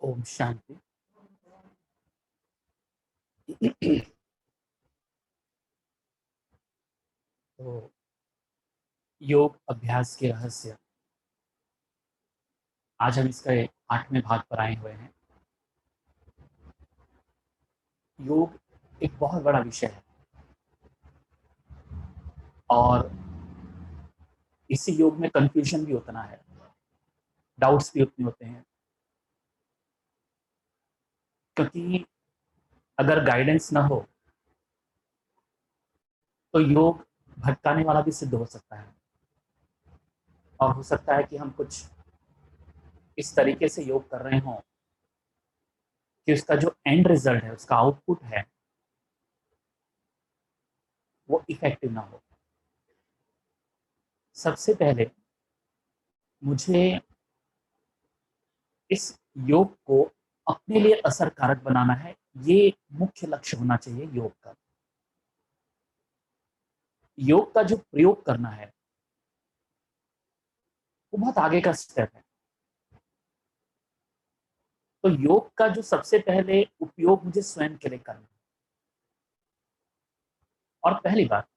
ओम शांति। तो योग अभ्यास के रहस्य, आज हम इसका 8वें भाग पर आए हुए हैं। योग एक बहुत बड़ा विषय है और इसी योग में कंफ्यूजन भी उतना है, डाउट्स भी उतने होते हैं, क्योंकि अगर गाइडेंस ना हो तो योग भटकाने वाला भी सिद्ध हो सकता है और हो सकता है कि हम कुछ इस तरीके से योग कर रहे हों कि उसका जो एंड रिजल्ट है, उसका आउटपुट है, वो इफेक्टिव ना हो। सबसे पहले मुझे इस योग को अपने लिए असरकारक बनाना है, ये मुख्य लक्ष्य होना चाहिए योग का। योग का जो प्रयोग करना है वो बहुत आगे का स्टेप है। तो योग का जो सबसे पहले उपयोग मुझे स्वयं के लिए करना है। और पहली बात,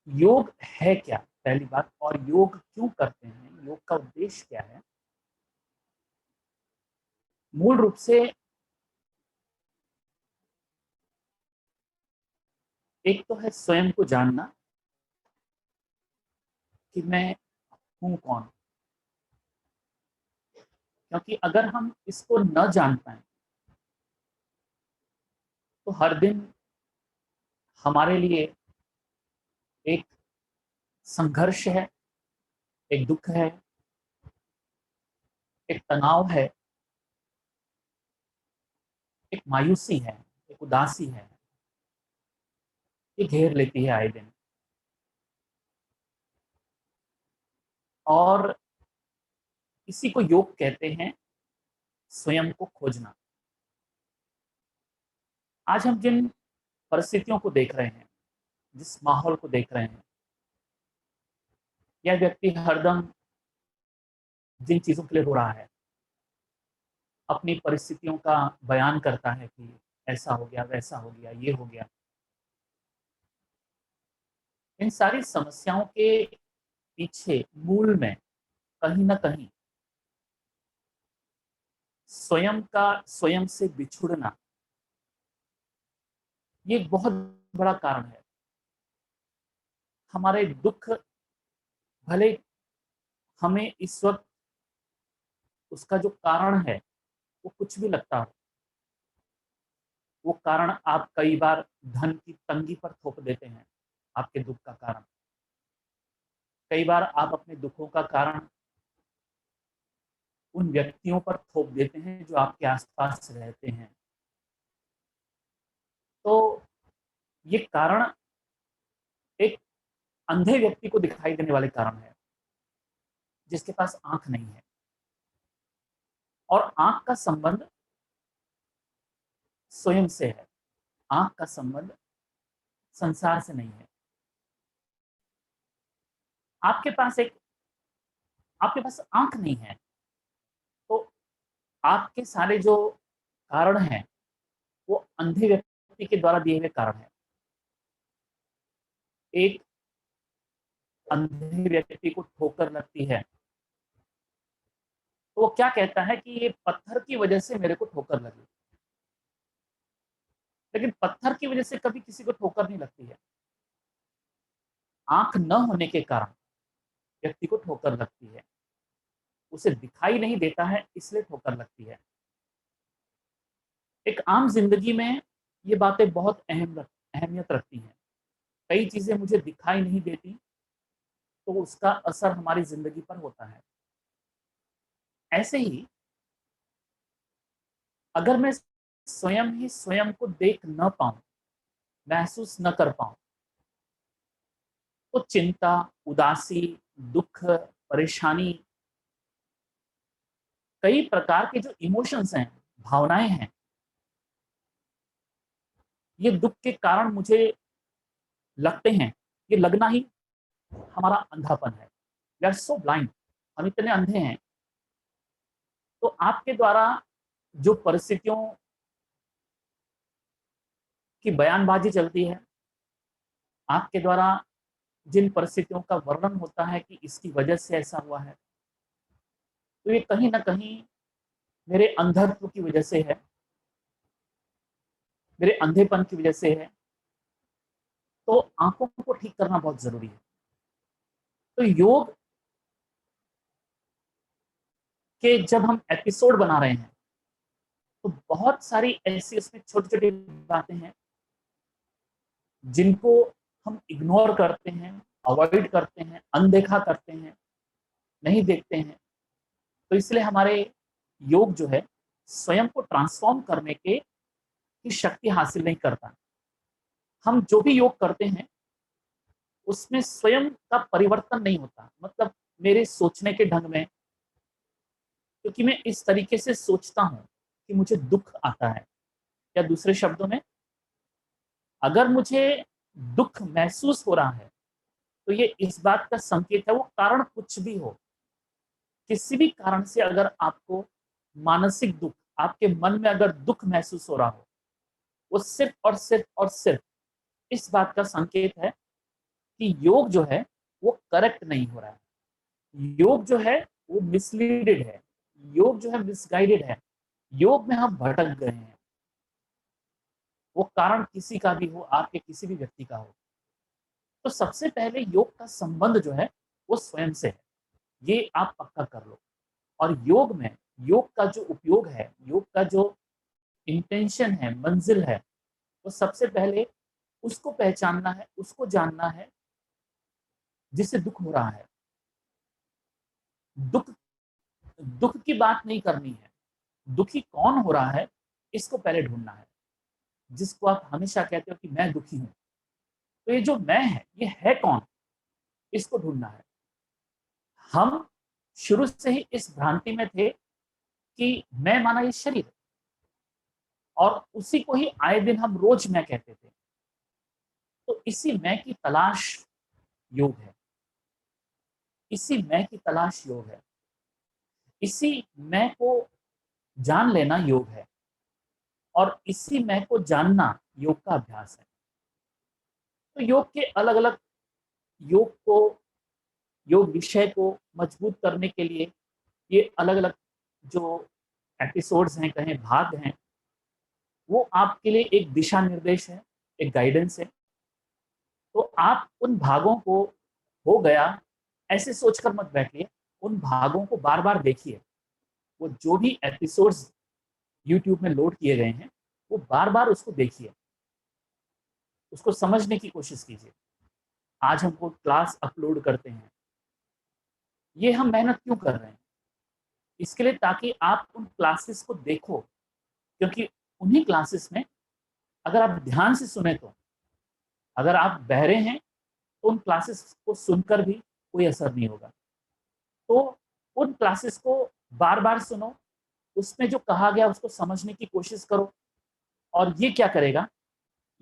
योग है क्या, पहली बात, और योग क्यों करते हैं, योग का उद्देश्य क्या है। मूल रूप से एक तो है स्वयं को जानना कि मैं हूं कौन, क्योंकि अगर हम इसको न जान पाए तो हर दिन हमारे लिए एक संघर्ष है, एक दुख है, एक तनाव है, एक मायूसी है, एक उदासी है, ये घेर लेती है आए दिन। और इसी को योग कहते हैं, स्वयं को खोजना। आज हम जिन परिस्थितियों को देख रहे हैं, जिस माहौल को देख रहे हैं, यह व्यक्ति हरदम जिन चीजों के लिए रो रहा है, अपनी परिस्थितियों का बयान करता है कि ऐसा हो गया, वैसा हो गया, ये हो गया। इन सारी समस्याओं के पीछे मूल में कहीं ना कहीं स्वयं का, स्वयं से बिछुड़ना, ये एक बहुत बड़ा कारण है। हमारे दुख, भले हमें इस वक्त उसका जो कारण है वो कुछ भी लगता हो, वो कारण आप कई बार धन की तंगी पर थोप देते हैं, आपके दुख का कारण। कई बार आप अपने दुखों का कारण उन व्यक्तियों पर थोप देते हैं जो आपके आसपास रहते हैं। तो ये कारण एक अंधे व्यक्ति को दिखाई देने वाले कारण है, जिसके पास आंख नहीं है। और आंख का संबंध स्वयं से है, आंख का संबंध संसार से नहीं है। आपके पास एक, आपके पास आंख नहीं है तो आपके सारे जो कारण हैं वो अंधे व्यक्ति के द्वारा दिए हुए कारण हैं। एक अंधे व्यक्ति को ठोकर लगती है तो वो क्या कहता है कि ये पत्थर की वजह से मेरे को ठोकर लगी, लेकिन पत्थर की वजह से कभी किसी को ठोकर नहीं लगती है। आंख न होने के कारण व्यक्ति को ठोकर लगती है, उसे दिखाई नहीं देता है इसलिए ठोकर लगती है। एक आम जिंदगी में ये बातें बहुत अहमियत रखती हैं। कई चीजें मुझे दिखाई नहीं देती तो उसका असर हमारी जिंदगी पर होता है। ऐसे ही अगर मैं स्वयं ही स्वयं को देख न पाऊं, महसूस न कर पाऊं, तो चिंता, उदासी, दुख, परेशानी, कई प्रकार के जो इमोशंस हैं, भावनाएं हैं, ये दुख के कारण मुझे लगते हैं। ये लगना ही हमारा अंधापन है। वी आर सो ब्लाइंड, हम इतने अंधे हैं तो आपके द्वारा जो परिस्थितियों की बयानबाजी चलती है, आपके द्वारा जिन परिस्थितियों का वर्णन होता है कि इसकी वजह से ऐसा हुआ है, तो ये कहीं न कहीं मेरे अंधत्व की वजह से है, मेरे अंधेपन की वजह से है। तो आँखों को ठीक करना बहुत ज़रूरी है। तो योग के जब हम एपिसोड बना रहे हैं, तो बहुत सारी ऐसी उसमें छोटी-छोटी बातें हैं, जिनको हम इग्नोर करते हैं, अवॉइड करते हैं, अनदेखा करते हैं, नहीं देखते हैं। तो इसलिए हमारे योग जो है, स्वयं को ट्रांसफ़ॉर्म करने की शक्ति हासिल नहीं करता। हम जो भी योग करते हैं, उसमें स्वयं का परिवर्तन नहीं होता। मतलब मेरे सोचने के ढंग में, क्योंकि मैं इस तरीके से सोचता हूँ कि मुझे दुःख आता है, या दूसरे शब्दों में, अगर मुझे दुःख महसूस हो रहा है, तो ये इस बात का संकेत है, वो कारण कुछ भी हो, किसी भी कारण से अगर आपको मानसिक दुःख, आपके मन में अगर दुःख महसूस हो रहा हो, वो सिर्फ़ और सिर्फ़ और सिर्फ़ इस बात का संकेत है कि योग जो है, वो करेक्ट नहीं हो रहा है। योग जो है, वो मिसलीडेड है। योग जो है, मिसगाइडेड है। योग में हम भटक गए हैं। वो कारण किसी का भी हो, आपके किसी भी व्यक्ति का हो। तो सबसे पहले योग का संबंध जो है, वो स्वयं से है। ये आप पक्का कर लो। और योग में, योग का जो उपयोग है, योग का जो इंटेंशन है, मंज़िल है, वो सबसे पहले उसको पहचानना है, उसको जानना है, जिससे दुःख हो रहा है। दुःख दुःख की बात नहीं करनी है। दुखी कौन हो रहा है, इसको पहले ढूँढना है। जिसको आप हमेशा कहते हो कि मैं दुखी हूँ। तो ये जो मैं है, ये है कौन? इसको ढूँढना है। हम शुरू से ही इस भ्रांति में थे कि मैं माना ये शरीर, और उसी को ही आए दिन हम रोज़ मैं कहते थे। तो इसी मैं की तलाश योग है। इसी मैं की तलाश योग है। इसी मैं को जान लेना योग है, और इसी मैं को जानना योग का अभ्यास है। तो योग के अलग-अलग, योग को, योग विषय को मजबूत करने के लिए ये अलग-अलग जो एपिसोड्स हैं, कहें भाग हैं, वो आपके लिए एक दिशा निर्देश है, एक गाइडेंस है। तो आप उन भागों को, हो गया, ऐसे सोचकर मत बैठिए, उन भागों को बार-बार देखिए। वो जो भी एपिसोड्स यूट्यूब में लोड किए गए हैं, वो बार-बार उसको देखिए, उसको समझने की कोशिश कीजिए। आज हमको क्लास अपलोड करते हैं, ये हम मेहनत क्यों कर रहे हैं? इसके लिए ताकि आप उन क्लासेस को देखो, क्योंकि उन्हीं क्लासेस में अगर आप ध्यान से सुने तो, अगर आप बहरे हैं, तो उन क्लासेस को सुनकर भी कोई असर नहीं होगा। तो उन क्लासेस को बार-बार सुनो, उसमें जो कहा गया उसको समझने की कोशिश करो, और ये क्या करेगा,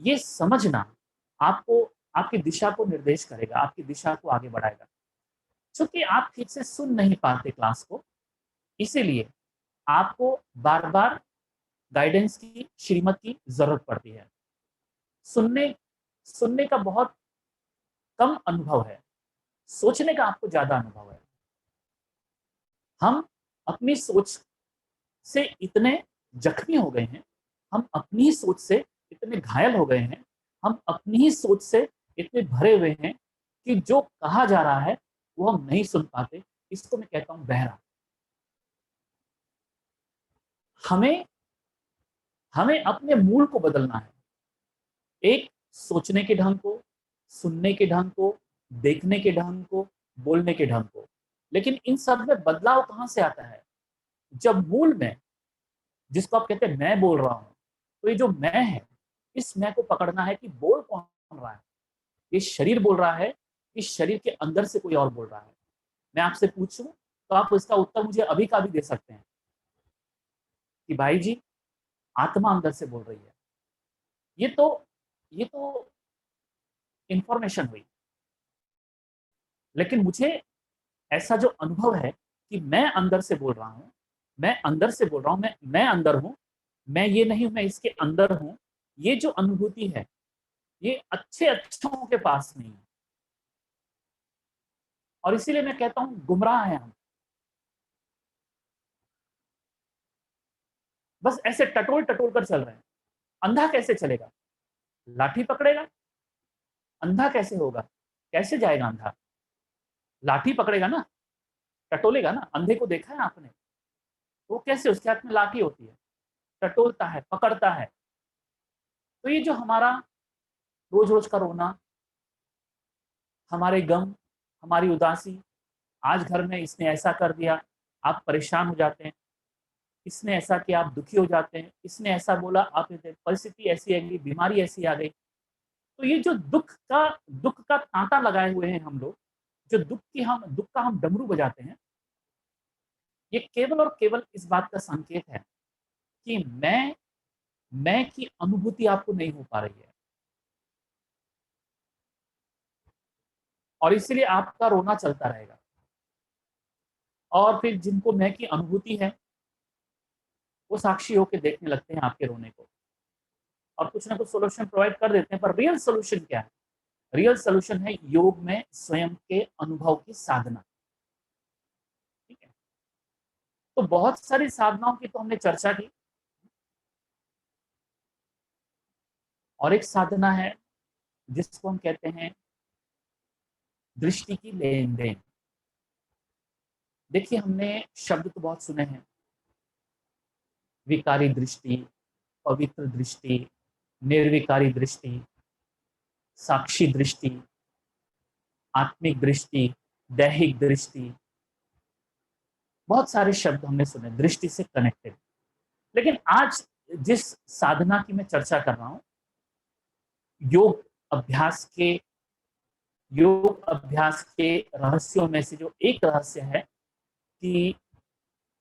ये समझना आपको, आपकी दिशा को निर्देश करेगा, आपकी दिशा को आगे बढ़ाएगा। चूँकि आप ठीक से सुन नहीं पाते क्लास को, इसीलिए आपको बार-बार गाइडेंस की, श्रीमत की ज़रूरत पड़ती है। सुनने सुनने का बहुत कम अनुभव है, सोचने का आपको ज़्यादा अनुभव है। हम अपनी सोच से इतने जख्मी हो गए हैं, हम अपनी ही सोच से इतने घायल हो गए हैं, हम अपनी ही सोच से इतने भरे हुए हैं कि जो कहा जा रहा है, वो हम नहीं सुन पाते। इसको मैं कहता हूँ बहरा। हमें हमें अपने मूल को बदलना है। एक सोचने के ढंग को, सुनने के ढंग को, देखने के ढंग को, बोलने के ढंग को। लेकिन इन सब में बदलाव कहाँ से आता है? जब मूल में, जिसको आप कहते हैं मैं बोल रहा हूँ, तो ये जो मैं है, इस मैं को पकड़ना है कि बोल कौन रहा है? ये शरीर बोल रहा है, इस शरीर के अंदर से कोई और बोल रहा है? मैं आपसे पूछूँ, तो आप इसका उत्तर मुझे अभी का अभी दे सकते हैं कि भाई जी, आत्मा अंदर से बोल रही है। ये तो ये तो इन्फॉर्मेशन हुई। लेकिन मुझे ऐसा जो अनुभव है कि मैं अंदर से बोल रहा हूँ, मैं अंदर से बोल रहा हूँ, मैं अंदर हूँ, मैं ये नहीं हूँ मैं इसके अंदर हूँ। ये जो अनुभूति है ये अच्छे अच्छों के पास नहीं है, और इसीलिए मैं कहता हूँ गुमराह है हम। बस ऐसे टटोल टटोल कर चल रहे हैं। अंधा कैसे चलेगा? लाठी पकड़ेगा। अंधा कैसे होगा? कैसे जाएगा अंधा? लाठी पकड़ेगा ना, टटोलेगा ना। अंधे को देखा है आपने? वो कैसे, उसके हाथ में लाठी होती है, टटोलता है, पकड़ता है। तो ये जो हमारा रोज रोज का रोना, हमारे गम, हमारी उदासी, आज घर में इसने ऐसा कर दिया, आप परेशान हो जाते हैं। इसने ऐसा किया, आप दुखी हो जाते हैं। इसने ऐसा बोला, आप परिस्थिति ऐसी आ गई, बीमारी ऐसी आ गई। तो ये जो दुख का तांता लगाए हुए हैं हम लोग, जो दुख का हम डमरू बजाते हैं, ये केवल और केवल इस बात का संकेत है कि मैं की अनुभूति आपको नहीं हो पा रही है, और इसीलिए आपका रोना चलता रहेगा। और फिर जिनको मैं की अनुभूति है, वो साक्षी होकर देखने लगते हैं आपके रोने को, और कुछ ना कुछ सॉल्यूशन प्रोवाइड कर देते हैं। पर रियल सॉल्यूशन क्या है? रियल सॉल्यूशन है योग में स्वयं के अनुभव की साधना। ठीक है, तो बहुत सारी साधनाओं की तो हमने चर्चा की, और एक साधना है जिसको हम कहते हैं दृष्टि की लेन देन। देखिए, हमने शब्द तो बहुत सुने हैं, विकारी दृष्टि, पवित्र दृष्टि, निर्विकारी दृष्टि, साक्षी दृष्टि, आत्मिक दृष्टि, दैहिक दृष्टि। बहुत सारे शब्द हमने सुने दृष्टि से कनेक्टेड। लेकिन आज जिस साधना की मैं चर्चा कर रहा हूं, योग अभ्यास के योग अभ्यास के रहस्यों में से जो एक रहस्य है कि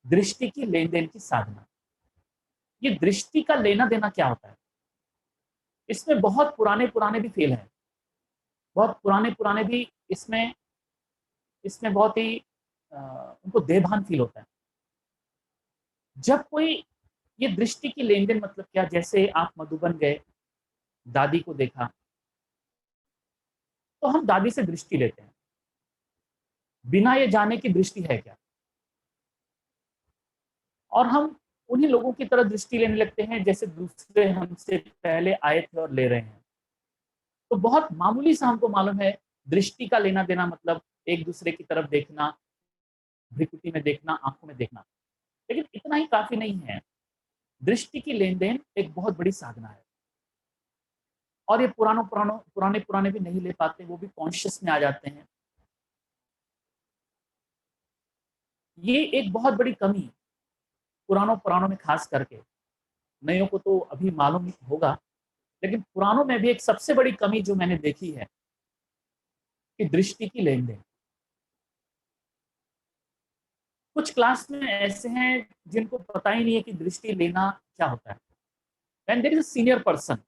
दृष्टि की लेन देन की साधना। ये दृष्टि का लेना देना क्या होता है? इसमें बहुत पुराने पुराने भी फेल हैं, बहुत पुराने पुराने भी इसमें इसमें बहुत ही उनको देभान फील होता है। जब कोई ये दृष्टि की लेन देन मतलब क्या? जैसे आप मधुबन गए, दादी को देखा, तो हम दादी से दृष्टि लेते हैं बिना ये जाने की दृष्टि है क्या, और हम उन्हीं लोगों की तरह दृष्टि लेने लगते हैं जैसे दूसरे हमसे पहले आए थे और ले रहे हैं। तो बहुत मामूली सा हमको मालूम है दृष्टि का लेना देना मतलब एक दूसरे की तरफ देखना, भ्रिकुटी में देखना, आंखों में देखना। लेकिन इतना ही काफी नहीं है। दृष्टि की लेन देन एक बहुत बड़ी साधना है, और ये पुराने पुराने भी नहीं ले पाते, वो भी कॉन्शियस में आ जाते हैं। ये एक बहुत बड़ी कमी पुरानों पुरानों में खास करके, नयों को तो अभी मालूम होगा, लेकिन पुरानों में भी एक सबसे बड़ी कमी जो मैंने देखी है कि दृष्टि की लेन देन। कुछ क्लास में ऐसे हैं जिनको पता ही नहीं है कि दृष्टि लेना क्या होता है। When there is a senior person,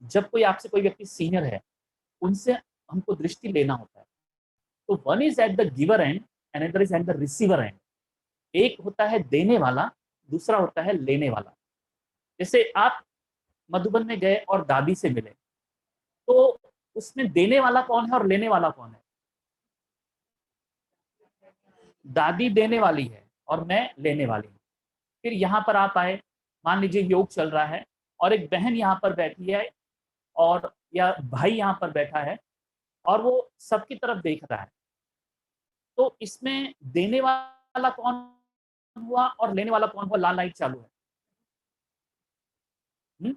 जब कोई आपसे कोई व्यक्ति सीनियर है, उनसे हमको दृष्टि लेना होता है। तो one is at the giver and, another is at the receiver and. एक होता है देने वाला, दूसरा होता है लेने वाला। जैसे आप मधुबन में गए और दादी से मिले, तो उसमें देने वाला कौन है और लेने वाला कौन है? दादी देने वाली है और मैं लेने वाली हूँ। फिर यहाँ पर आप आए, मान लीजिए योग चल रहा है, और एक बहन यहाँ पर बैठी है, और या भाई यहाँ पर बैठा है, और वो सबकी तरफ देख रहा है। तो इसमें देने वाला कौन हुआ और लेने वाला कौन हुआ? लाल लाइट चालू है। हुँ?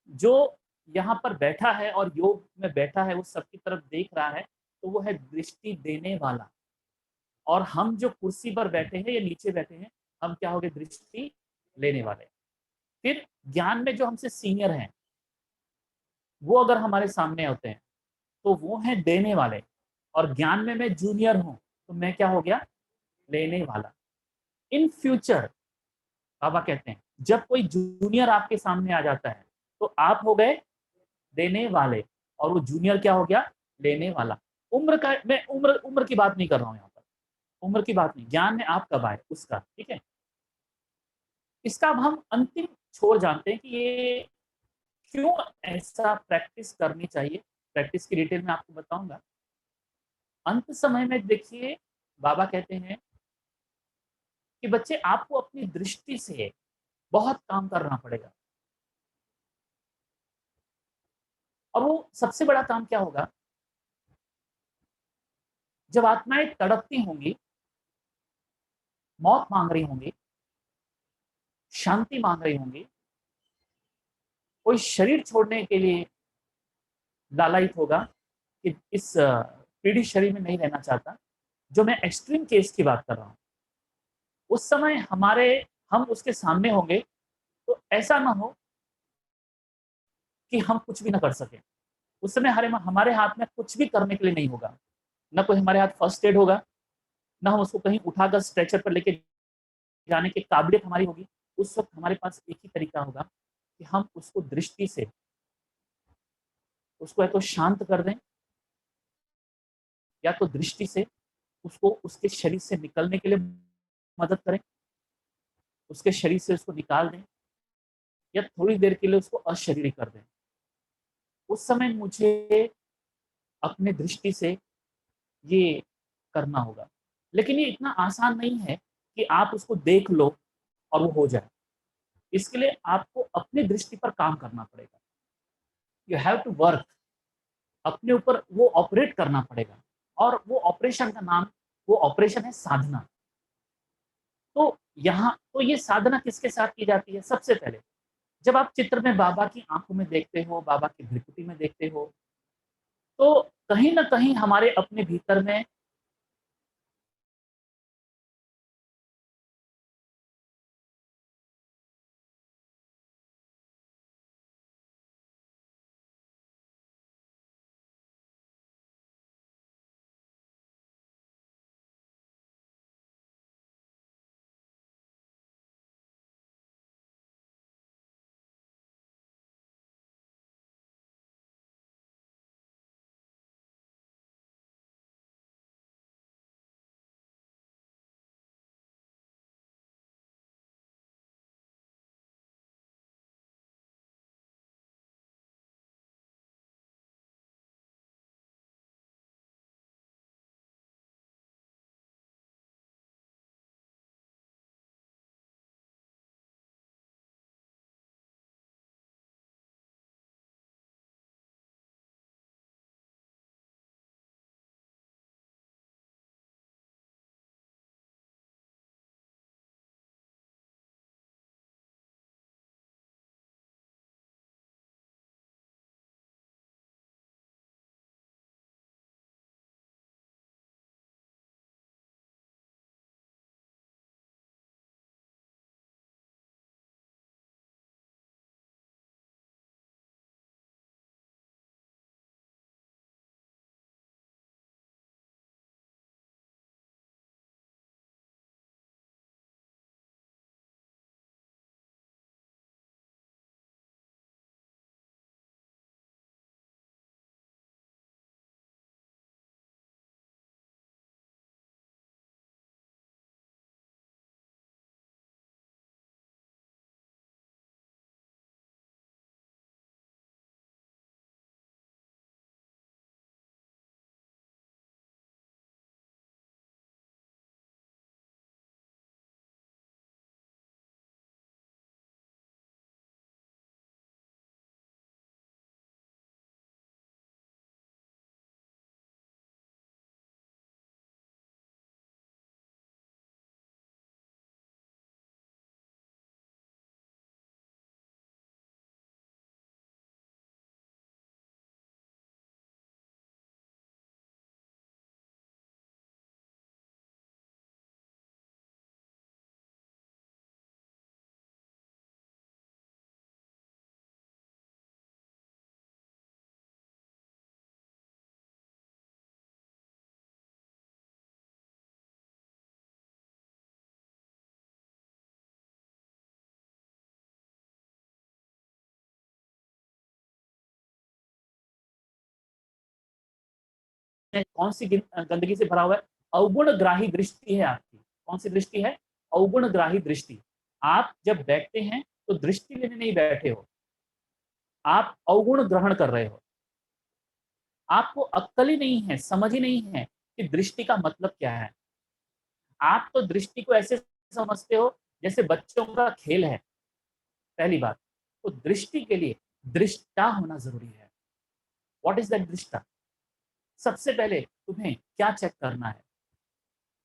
जो यहाँ पर बैठा है और योग में बैठा है, वो सबकी तरफ देख रहा है, तो वो है दृष्टि देने वाला। और हम जो कुर्सी पर बैठे हैं या नीचे बैठे हैं, हम क्या हो गए? दृष्टि लेने वाले। फिर ज्ञान में जो हमसे सीनियर हैं, वो अगर हमारे सामने होते हैं, तो वो हैं देने वाले, और ज्ञान में मैं जूनियर हूँ, तो मैं क्या हो गया? लेने वाला। इन फ्यूचर बाबा कहते हैं, जब कोई जूनियर आपके सामने आ जाता है, तो आप हो गए देने वाले, और वो जूनियर क्या हो गया? लेने वाला। उम्र का मैं उम्र उम्र की बात नहीं कर रहा हूँ यहाँ पर, उम्र की बात नहीं, ज्ञान में आप कब आए उसका, ठीक है? इसका अब हम अंतिम छोर जानते हैं कि ये क्यों ऐसा प्रैक्टिस करनी चाहिए। प्रैक्टिस की डिटेल में आपको बताऊंगा। अंत समय में देखिए, बाबा कहते हैं कि बच्चे आपको अपनी दृष्टि से बहुत काम करना पड़ेगा। और वो सबसे बड़ा काम क्या होगा? जब आत्माएं तड़पती होंगी, मौत मांग रही होंगी, शांति मांग रही होंगी, कोई शरीर छोड़ने के लिए लालायित होगा कि इस पीढ़ित शरीर में नहीं रहना चाहता, जो मैं एक्सट्रीम केस की बात कर रहा हूँ, उस समय हम उसके सामने होंगे, तो ऐसा ना हो कि हम कुछ भी ना कर सकें। उस समय हमारे हाथ में कुछ भी करने के लिए नहीं होगा। ना कोई हमारे हाथ फर्स्ट एड होगा, ना हम उसको कहीं उठाकर स्ट्रेचर पर लेके जाने की काबिलियत हमारी होगी। उस वक़्त हमारे पास एक ही तरीका होगा कि हम उसको दृष्टि से उसको या तो शांत कर दें, या तो दृष्टि से उसको उसके शरीर से निकलने के लिए मदद करें, उसके शरीर से उसको निकाल दें, या थोड़ी देर के लिए उसको अशरीरी कर दें। उस समय मुझे अपने दृष्टि से ये करना होगा। लेकिन ये इतना आसान नहीं है कि आप उसको देख लो और वो हो जाए। इसके लिए आपको अपनी दृष्टि पर काम करना पड़ेगा। यू हैव टू वर्क, अपने ऊपर वो ऑपरेट करना पड़ेगा। और वो ऑपरेशन का नाम, वो ऑपरेशन है साधना। तो यहाँ तो ये साधना किसके साथ की जाती है? सबसे पहले जब आप चित्र में बाबा की आंखों में देखते हो, बाबा की भृकुटी में देखते हो, तो कहीं न कहीं हमारे अपने भीतर में कौन-सी गंदगी से भरा हुआ है? अवगुण ग्राही दृष्टि है आपकी। कौन-सी दृष्टि है? अवगुण ग्राही दृष्टि। आप जब बैठते हैं तो दृष्टि लेने नहीं बैठे हो, आप अवगुण ग्रहण कर रहे हो। आपको अक्ल ही नहीं है, समझ ही नहीं है कि दृष्टि का मतलब क्या है। आप तो दृष्टि को ऐसे समझते हो जैसे बच्चों का खेल है। पहली बात तो दृष्टि के लिए दृष्टा होना जरूरी है। व्हाट इज दैट दृष्टा? सबसे पहले तुम्हें क्या चेक करना है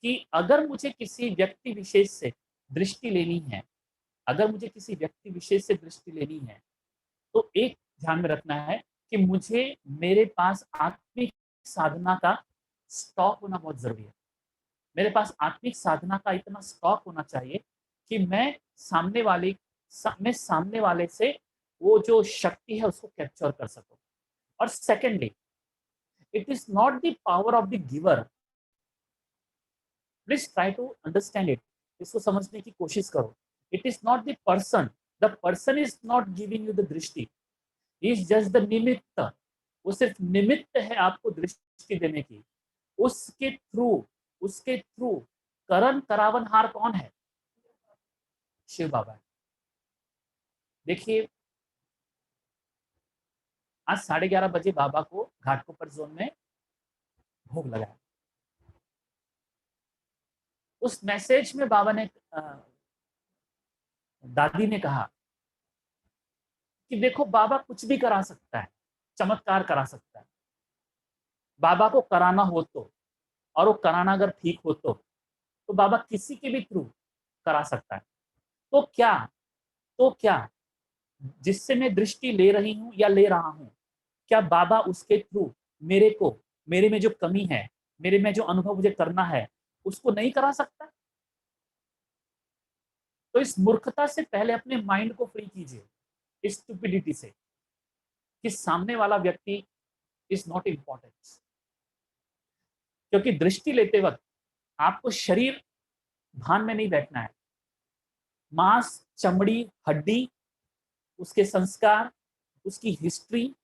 कि अगर मुझे किसी व्यक्ति विशेष से दृष्टि लेनी है, अगर मुझे किसी व्यक्ति विशेष से दृष्टि लेनी है, तो एक ध्यान में रखना है कि मुझे मेरे पास आत्मिक साधना का स्टॉक होना बहुत जरूरी है। मेरे पास आत्मिक साधना का इतना स्टॉक होना चाहिए कि मैं सामने वाले से वो जो शक्ति है उसको कैप्चर कर सकूं। और secondly, it is not the power of the giver. Please try to understand it. इसको समझने की कोशिश करो। It is not the person is not giving you the दृष्टि, इज जस्ट द निमित्त। वो सिर्फ निमित्त है आपको दृष्टि देने की। उसके थ्रू करण करावनहार कौन है? शिव बाबा है। देखिए, आज 11:30 बजे बाबा को घाटकोपर जोन में भोग लगाया। उस मैसेज में बाबा ने दादी ने कहा कि देखो, बाबा कुछ भी करा सकता है, चमत्कार करा सकता है। बाबा को कराना हो तो, और वो कराना अगर ठीक हो तो बाबा किसी के भी थ्रू करा सकता है। तो क्या तो क्या जिससे मैं दृष्टि ले रही हूं या ले रहा हूं, क्या बाबा उसके थ्रू मेरे को, मेरे में जो कमी है, मेरे में जो अनुभव मुझे करना है, उसको नहीं करा सकता? तो इस मूर्खता से पहले अपने माइंड को फ्री कीजिए, इस स्टुपिडिटी से, कि सामने वाला व्यक्ति इज नॉट इम्पॉर्टेंट। क्योंकि दृष्टि लेते वक्त आपको शरीर भान में नहीं बैठना है। मांस, चमड़ी, हड्डी, उसके संस्कार, उसकी हिस्ट्री,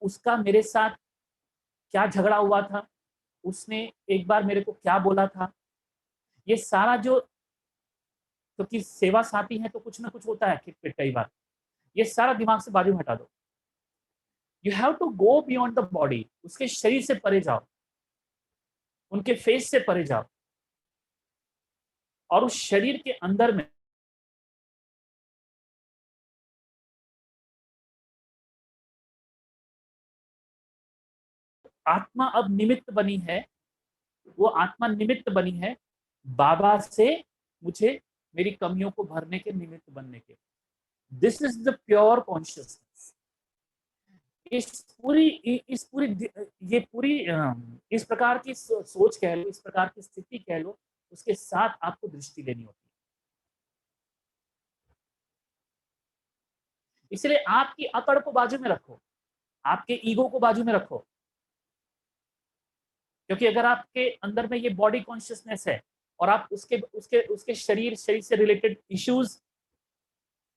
उसका मेरे साथ क्या झगड़ा हुआ था, उसने एक बार मेरे को क्या बोला था, ये सारा जो, क्योंकि सेवा साथी है तो कुछ ना कुछ होता है खिटपिट कई बार, ये सारा दिमाग से बाजू में हटा दो। You have to go beyond the body. उसके शरीर से परे जाओ, उनके फेस से परे जाओ, और उस शरीर के अंदर में आत्मा अब निमित्त बनी है। वो आत्मा निमित्त बनी है बाबा से मुझे मेरी कमियों को भरने के, निमित्त बनने के। This is the pure consciousness. इस पूरी ये पूरी इस प्रकार की सोच कह लो, इस प्रकार की स्थिति कह लो, उसके साथ आपको दृष्टि लेनी होती है। इसलिए आपकी अकड़ को बाजू में रखो, आपके ईगो को बाजू में रखो। क्योंकि अगर आपके अंदर में ये बॉडी कॉन्शियसनेस है और आप उसके उसके उसके शरीर से रिलेटेड इश्यूज,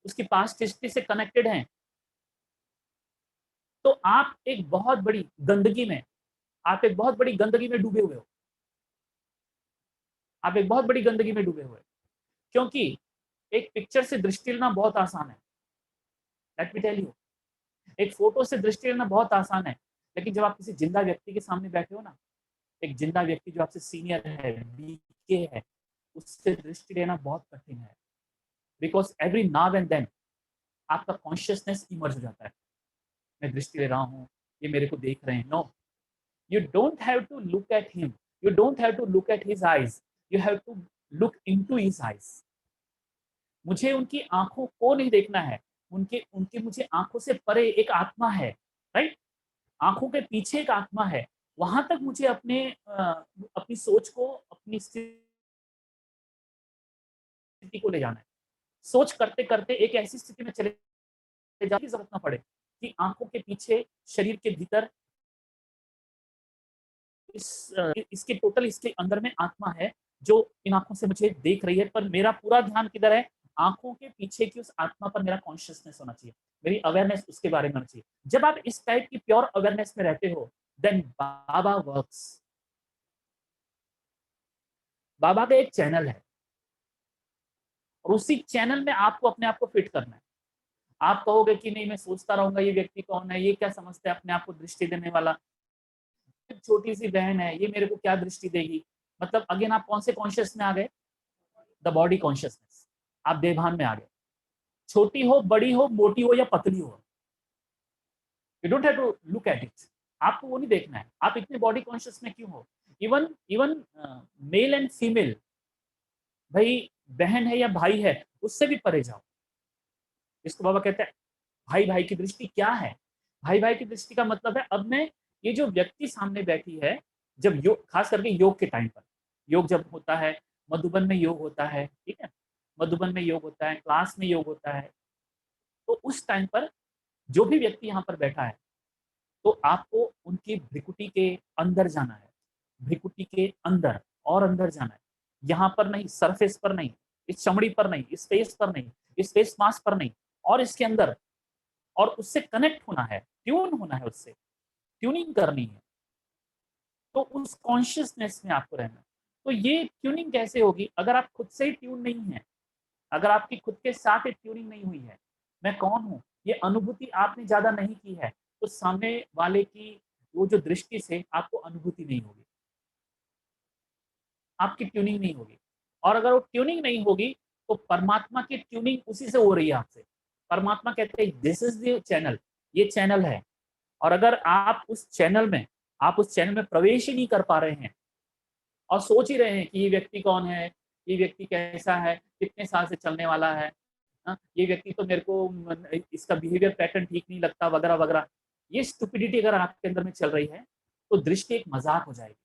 उसकी पास्ट हिस्ट्री से कनेक्टेड हैं, तो आप एक बहुत बड़ी गंदगी में डूबे हुए हो। आप एक बहुत बड़ी गंदगी में डूबे हुए। क्योंकि एक पिक्चर से दृष्टि लेना बहुत आसान है, लेट मी टेल यू। एक फोटो से दृष्टि लेना बहुत आसान है, लेकिन जब आप किसी जिंदा व्यक्ति के सामने बैठे हो ना, एक जिंदा व्यक्ति जो आपसे सीनियर है, बीके है, उससे दृष्टि लेना बहुत कठिन है। Because every now and then आपका कॉन्शियसनेस इमर्ज हो जाता है। मैं दृष्टि ले रहा हूँ, ये मेरे को देख रहे हैं। No, you don't have to look at him, you don't have to look at his eyes, you have to look into his eyes। मुझे उनकी आंखों को नहीं देखना है, उनके उनके मुझे आंखों से परे एक आत्मा है, राइट? आंखों के पीछे एक आत्मा है। वहां तक मुझे अपनी सोच को, अपनी स्थिति को ले जाना है। सोच करते करते एक ऐसी स्थिति में चले जाने की जरूरत ना पड़े कि आंखों के पीछे, शरीर के भीतर, इसके अंदर में आत्मा है जो इन आंखों से मुझे देख रही है, पर मेरा पूरा ध्यान किधर है? आंखों के पीछे की उस आत्मा पर मेरा कॉन्शियसनेस होना चाहिए, मेरी अवेयरनेस उसके बारे में होना चाहिए। जब आप इस टाइप की प्योर अवेयरनेस में रहते हो, देन बाबा वर्क्स। बाबा का एक चैनल है, और उसी चैनल में आपको अपने आप को फिट करना है। आप कहोगे कि नहीं मैं सोचता रहूंगा ये व्यक्ति कौन है, ये क्या समझता है अपने आप को दृष्टि देने वाला, छोटी सी बहन है ये मेरे को क्या दृष्टि देगी। मतलब अगेन आप कौन से कॉन्शियस में आ गए, द बॉडी कॉन्शियसनेस, आप देवभान में आ गए। छोटी हो, बड़ी हो, मोटी हो या पतली हो, you don't have to look at it, आपको वो नहीं देखना है आप इतने बॉडी कॉन्शियस में क्यों हो। Even even male and female, भाई बहन है या भाई है, उससे भी परे जाओ। इसको बाबा कहते हैं भाई भाई की दृष्टि क्या है। भाई भाई की दृष्टि का मतलब है अब मैं, ये जो व्यक्ति सामने बैठी है, जब योग, खास करके योग के टाइम पर, योग जब होता है, मधुबन में योग होता है, ठीक है, मधुबन में योग होता है, क्लास में योग होता है, तो उस टाइम पर जो भी व्यक्ति यहाँ पर बैठा है, तो आपको उनकी भ्रिकुटी के अंदर जाना है, भ्रिकुटी के अंदर और अंदर जाना है, यहाँ पर नहीं, सरफेस पर नहीं, इस चमड़ी पर नहीं, इस फेस पर नहीं, इस फेस मास्क पर नहीं, और इसके अंदर, और उससे कनेक्ट होना है, ट्यून होना है, उससे ट्यूनिंग करनी है। तो उस कॉन्शियसनेस में आपको रहना है। तो ये ट्यूनिंग कैसे होगी, अगर आप खुद से ही ट्यून नहीं है, अगर आपकी खुद के साथ एक ट्यूनिंग नहीं हुई है, मैं कौन हूँ ये अनुभूति आपने ज्यादा नहीं की है, तो सामने वाले की वो जो दृष्टि से आपको अनुभूति नहीं होगी, आपकी ट्यूनिंग नहीं होगी। और अगर वो ट्यूनिंग नहीं होगी तो परमात्मा की ट्यूनिंग उसी से हो रही है आपसे। परमात्मा कहते हैं दिस इज द चैनल, ये चैनल है। और अगर आप उस चैनल में प्रवेश ही नहीं कर पा रहे हैं और सोच ही रहे हैं कि ये व्यक्ति कौन है, ये व्यक्ति कैसा है, कितने साल से चलने वाला है, ये व्यक्ति तो मेरे को इसका बिहेवियर पैटर्न ठीक नहीं लगता, वगैरह वगैरह, ये स्टुपिडिटी अगर आपके अंदर में चल रही है, तो दृष्टि एक मजाक हो जाएगी।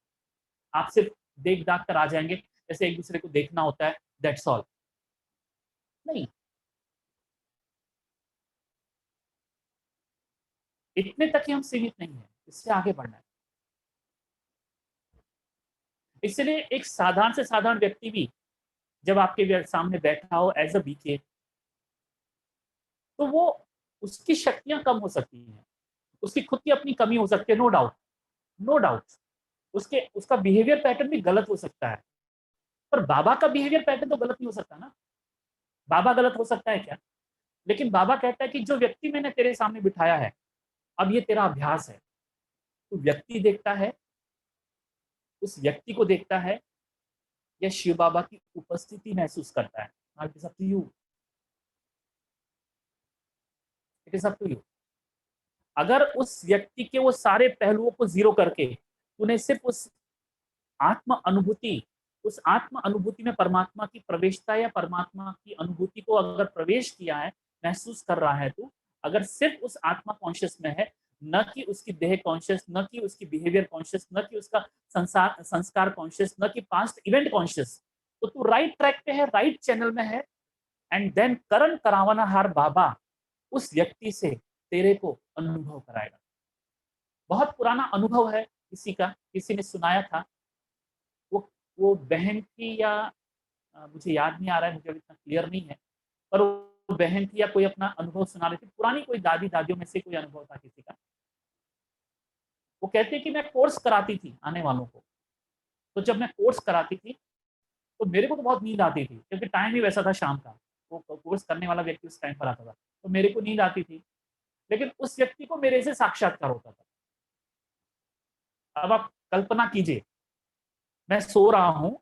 आप सिर्फ देख दाख कर आ जाएंगे, जैसे एक दूसरे को देखना होता है, दैट्स ऑल। नहीं, इतने तक ही हम सीमित नहीं है, इससे आगे बढ़ना है। इसलिए एक साधारण से साधारण व्यक्ति भी जब आपके सामने बैठा हो एज अ बीके, तो वो, उसकी शक्तियां कम हो सकती हैं, उसकी खुद की अपनी कमी हो सकती है, नो डाउट, नो डाउट, उसके उसका बिहेवियर पैटर्न भी गलत हो सकता है, पर बाबा का बिहेवियर पैटर्न तो गलत नहीं हो सकता ना। बाबा गलत हो सकता है क्या? लेकिन बाबा कहता है कि जो व्यक्ति मैंने तेरे सामने बिठाया है, अब ये तेरा अभ्यास है, तू व्यक्ति देखता है, उस व्यक्ति को देखता है, या शिव बाबा की उपस्थिति महसूस करता है। It is up to you, it is up to you. अगर उस व्यक्ति के वो सारे पहलुओं को जीरो करके तूने सिर्फ आत्म अनुभूति उस आत्म अनुभूति में परमात्मा की प्रवेशता या परमात्मा की अनुभूति को अगर प्रवेश किया है, महसूस कर रहा है, तू अगर सिर्फ उस आत्मा कॉन्शियस में है, न कि उसकी देह कॉन्शियस, न कि उसकी बिहेवियर कॉन्शियस, न कि उसका संस्कार कॉन्शियस, न कि पास्ट इवेंट कॉन्शियस, तो तू राइट ट्रैक पे है, राइट चैनल में है। एंड देन करण करावना हार बाबा उस व्यक्ति से तेरे को अनुभव कराएगा। बहुत पुराना अनुभव है किसी का, किसी ने सुनाया था, वो वो बहन थी या मुझे याद नहीं आ रहा है, मुझे इतना क्लियर नहीं है, पर वो बहन थी या कोई अपना अनुभव सुना रही थी, पुरानी कोई दादी दादियों में से कोई अनुभव था किसी का। वो कहते हैं कि मैं कोर्स कराती थी आने वालों को, तो जब मैं कोर्स कराती थी तो मेरे को तो बहुत नींद आती थी, क्योंकि टाइम ही वैसा था शाम का, वो कोर्स करने वाला व्यक्ति उस टाइम पर आता था, तो मेरे को नींद आती थी, लेकिन उस व्यक्ति को मेरे से साक्षात्कार होता था। अब आप कल्पना कीजिए, मैं सो रहा हूँ